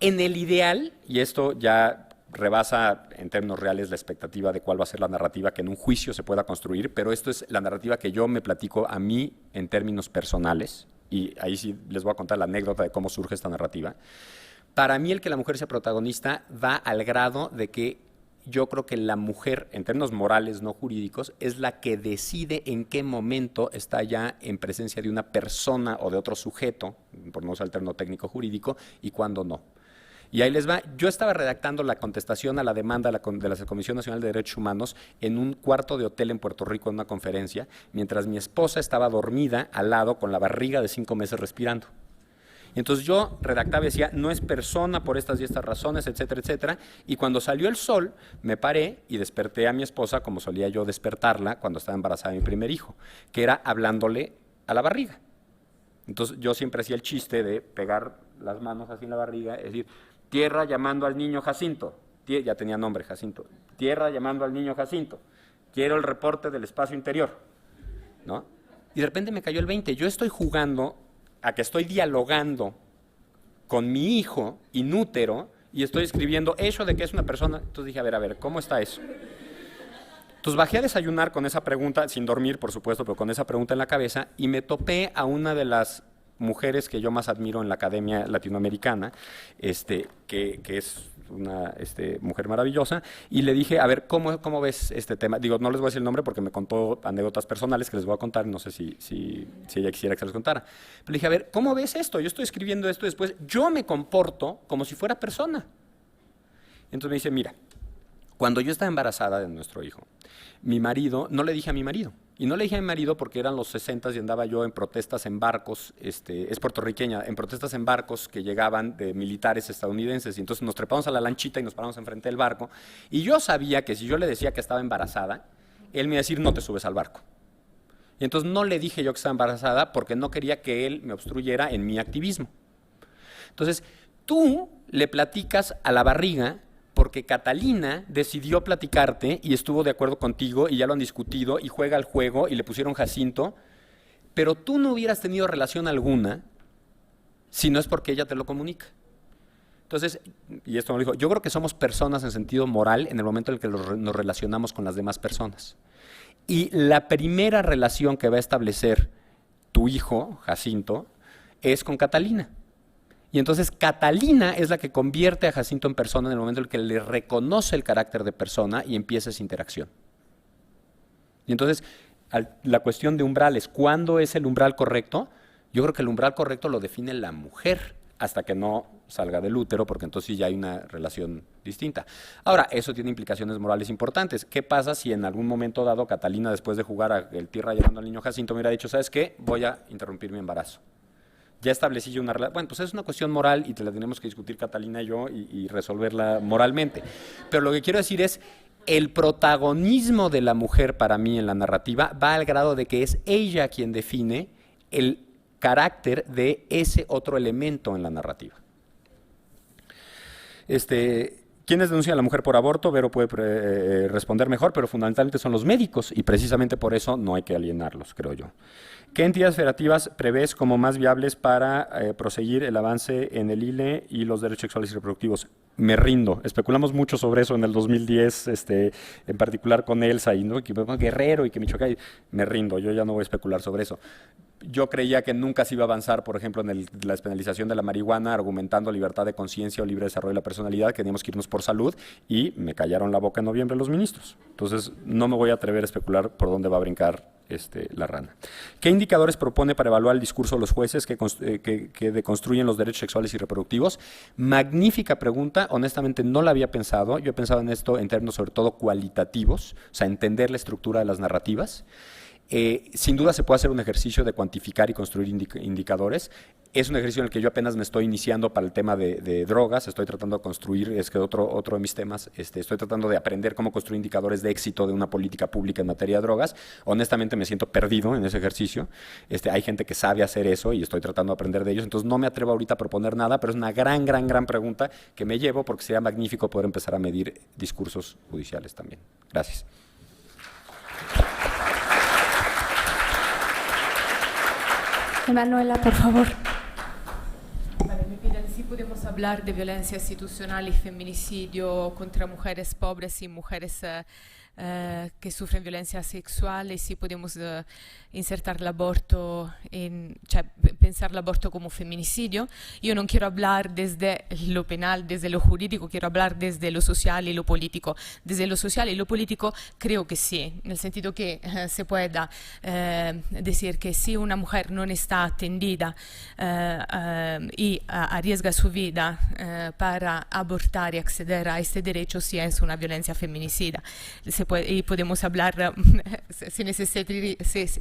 En el ideal, y esto ya rebasa en términos reales la expectativa de cuál va a ser la narrativa que en un juicio se pueda construir, pero esto es la narrativa que yo me platico a mí en términos personales, y ahí sí les voy a contar la anécdota de cómo surge esta narrativa. Para mí el que la mujer sea protagonista va al grado de que yo creo que la mujer, en términos morales, no jurídicos, es la que decide en qué momento está ya en presencia de una persona o de otro sujeto, por no usar el término técnico jurídico, y cuándo no. Y ahí les va. Yo estaba redactando la contestación a la demanda de la Comisión Nacional de Derechos Humanos en un cuarto de hotel en Puerto Rico en una conferencia, mientras mi esposa estaba dormida al lado con la barriga de 5 meses respirando. Y entonces yo redactaba y decía, no es persona por estas y estas razones, etcétera, etcétera. Y cuando salió el sol, me paré y desperté a mi esposa como solía yo despertarla cuando estaba embarazada de mi primer hijo, que era hablándole a la barriga. Entonces yo siempre hacía el chiste de pegar las manos así en la barriga, es decir, tierra llamando al niño Jacinto, ya tenía nombre Jacinto, tierra llamando al niño Jacinto, quiero el reporte del espacio interior, ¿no? Y de repente me cayó el 20, yo estoy jugando a que estoy dialogando con mi hijo inútero y estoy escribiendo eso de que es una persona. Entonces dije, a ver, ¿cómo está eso? Entonces bajé a desayunar con esa pregunta, sin dormir por supuesto, pero con esa pregunta en la cabeza, y me topé a una de las mujeres que yo más admiro en la academia latinoamericana, que es una mujer maravillosa, y le dije, a ver, ¿cómo ves este tema? Digo, no les voy a decir el nombre porque me contó anécdotas personales que les voy a contar, no sé si ella quisiera que se las contara. Pero le dije, a ver, ¿cómo ves esto? Yo estoy escribiendo esto, después yo me comporto como si fuera persona. Entonces me dice, mira, cuando yo estaba embarazada de nuestro hijo, mi marido, no le dije a mi marido, y no le dije a mi marido porque eran los 60 y andaba yo en protestas en barcos, es puertorriqueña, en protestas en barcos que llegaban de militares estadounidenses, y entonces nos trepamos a la lanchita y nos paramos enfrente del barco, y yo sabía que si yo le decía que estaba embarazada, él me iba a decir, no te subes al barco. Y entonces no le dije yo que estaba embarazada porque no quería que él me obstruyera en mi activismo. Entonces, tú le platicas a la barriga porque Catalina decidió platicarte y estuvo de acuerdo contigo y ya lo han discutido y juega al juego y le pusieron Jacinto, pero tú no hubieras tenido relación alguna si no es porque ella te lo comunica. Entonces, y esto me lo dijo, yo creo que somos personas en sentido moral en el momento en el que nos relacionamos con las demás personas. Y la primera relación que va a establecer tu hijo, Jacinto, es con Catalina. Y entonces Catalina es la que convierte a Jacinto en persona en el momento en el que le reconoce el carácter de persona y empieza esa interacción. Y entonces la cuestión de umbrales, ¿cuándo es el umbral correcto? Yo creo que el umbral correcto lo define la mujer hasta que no salga del útero, porque entonces ya hay una relación distinta. Ahora, eso tiene implicaciones morales importantes. ¿Qué pasa si en algún momento dado Catalina, después de jugar a el tierra llamando al niño Jacinto, me hubiera dicho, ¿sabes qué? Voy a interrumpir mi embarazo. Ya establecí yo una relación. Bueno, pues es una cuestión moral y te la tenemos que discutir Catalina y yo y resolverla moralmente. Pero lo que quiero decir es, el protagonismo de la mujer para mí en la narrativa va al grado de que es ella quien define el carácter de ese otro elemento en la narrativa. ¿Quiénes denuncian a la mujer por aborto? Vero puede responder mejor, pero fundamentalmente son los médicos y precisamente por eso no hay que alienarlos, creo yo. ¿Qué entidades federativas prevés como más viables para proseguir el avance en el ILE y los derechos sexuales y reproductivos? Me rindo. Especulamos mucho sobre eso en el 2010, en particular con Elsa y ¿no? que Guerrero y que Michoacán. Me rindo, yo ya no voy a especular sobre eso. Yo creía que nunca se iba a avanzar, por ejemplo, en la despenalización de la marihuana, argumentando libertad de conciencia o libre desarrollo de la personalidad, que teníamos que irnos por salud, y me callaron la boca en noviembre los ministros. Entonces, no me voy a atrever a especular por dónde va a brincar la rana. ¿Qué indicadores propone para evaluar el discurso de los jueces que deconstruyen los derechos sexuales y reproductivos? Magnífica pregunta, honestamente no la había pensado. Yo he pensado en esto en términos sobre todo cualitativos, o sea, entender la estructura de las narrativas. Sin duda se puede hacer un ejercicio de cuantificar y construir indicadores. Es un ejercicio en el que yo apenas me estoy iniciando para el tema de drogas. Estoy tratando de construir, es que otro de mis temas, estoy tratando de aprender cómo construir indicadores de éxito de una política pública en materia de drogas. Honestamente me siento perdido en ese ejercicio. Hay gente que sabe hacer eso y estoy tratando de aprender de ellos. Entonces no me atrevo ahorita a proponer nada, pero es una gran pregunta que me llevo porque sería magnífico poder empezar a medir discursos judiciales también. Gracias. Emanuela, por favor. Vale, me piden si podemos hablar de violencia institucional y feminicidio contra mujeres pobres y mujeres que sufren violencia sexual y si podemos insertar el aborto, pensar el aborto como feminicidio. Yo no quiero hablar desde lo penal, desde lo jurídico, quiero hablar desde lo social y lo político. Desde lo social y lo político creo que sí, en el sentido que se pueda decir que si una mujer no está atendida y arriesga su vida para abortar y acceder a este derecho, sí es una violencia feminicida. Se podemos hablar, se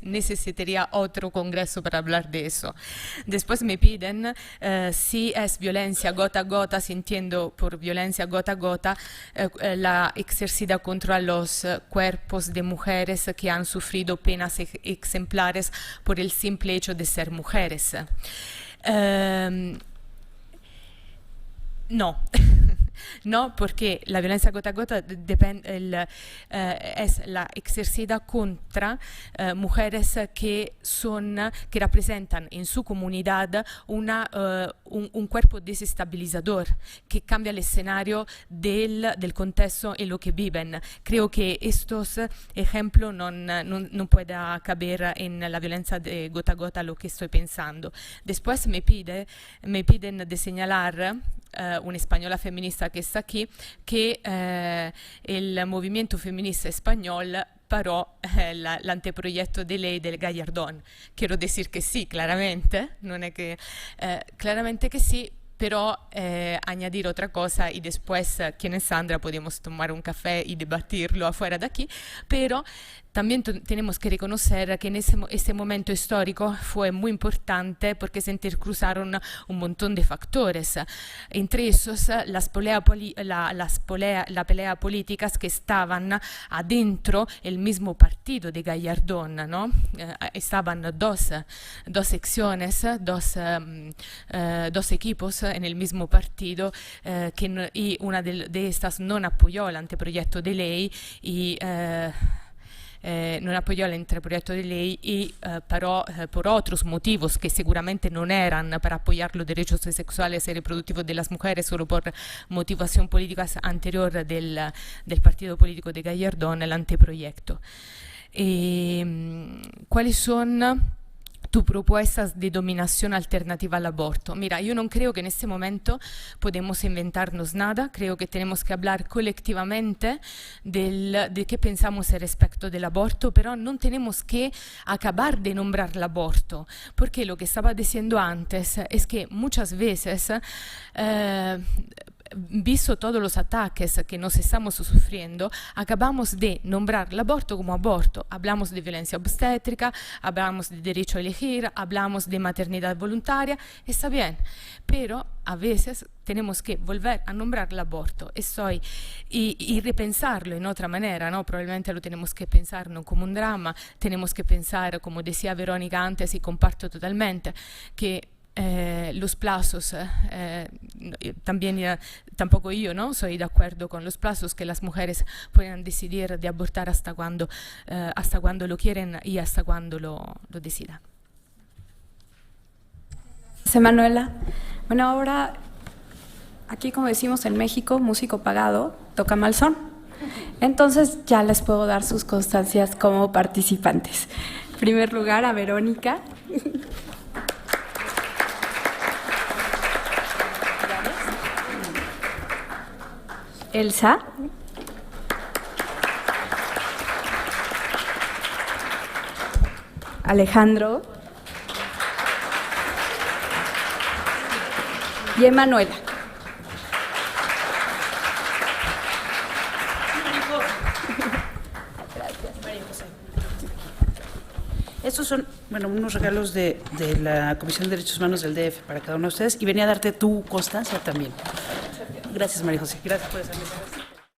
necesitaría otro congreso para hablar de eso. Después me piden si es violencia gota a gota, si entiendo por violencia gota a gota la ejercida contra los cuerpos de mujeres que han sufrido penas ejemplares por el simple hecho de ser mujeres. No. No, porque la violencia gota a gota es la ejercida contra mujeres que representan en su comunidad un cuerpo desestabilizador que cambia el escenario del contexto en lo que viven. Creo que estos ejemplos no pueden caber en la violencia de gota a gota, lo que estoy pensando. Después me piden de señalar una española feminista que está aquí, que el movimiento feminista español paró el anteproyecto de ley del Gallardón. Quiero decir que sí, claramente, claramente que sí, pero añadir otra cosa y después, quien es Sandra, podemos tomar un café y debatirlo afuera de aquí, pero también tenemos que reconocer que en ese momento histórico fue muy importante porque se intercruzaron un montón de factores, entre esos las peleas políticas que estaban adentro el mismo partido de Gallardón, ¿no? Estaban dos secciones, dos equipos en el mismo partido y una de estas no apoyó el anteproyecto de ley y non apoyó el anteproyecto de ley y paró por otros motivos que seguramente no eran para apoyar los derechos sexuales y reproductivos de las mujeres, solo por motivación política anterior del partido político de Gallardón, el anteproyecto. ¿Cuáles son tus propuestas de dominación alternativa al aborto? Mira, yo no creo que en este momento podemos inventarnos nada, creo que tenemos que hablar colectivamente de qué pensamos respecto del aborto, pero no tenemos que acabar de nombrar el aborto, porque lo que estaba diciendo antes es que muchas veces visto todos los ataques que nos estamos sufriendo, acabamos de nombrar el aborto como aborto. Hablamos de violencia obstétrica, hablamos de derecho a elegir, hablamos de maternidad voluntaria, está bien, pero a veces tenemos que volver a nombrar el aborto y repensarlo en otra manera, ¿no? Probablemente lo tenemos que pensar no como un drama, tenemos que pensar, como decía Verónica antes, y comparto totalmente, que los plazos, también tampoco yo no soy de acuerdo con los plazos, que las mujeres puedan decidir de abortar hasta cuando lo quieren y hasta cuando lo decidan. Gracias, Manuela. Bueno, ahora aquí, como decimos en México, músico pagado toca mal son. Entonces ya les puedo dar sus constancias como participantes. En primer lugar, a Verónica. Elsa. Alejandro. Y Emanuela. Estos son, bueno, unos regalos de la Comisión de Derechos Humanos del DF para cada uno de ustedes, y venía a darte tu constancia también. Gracias, María José. Gracias por esa mesa.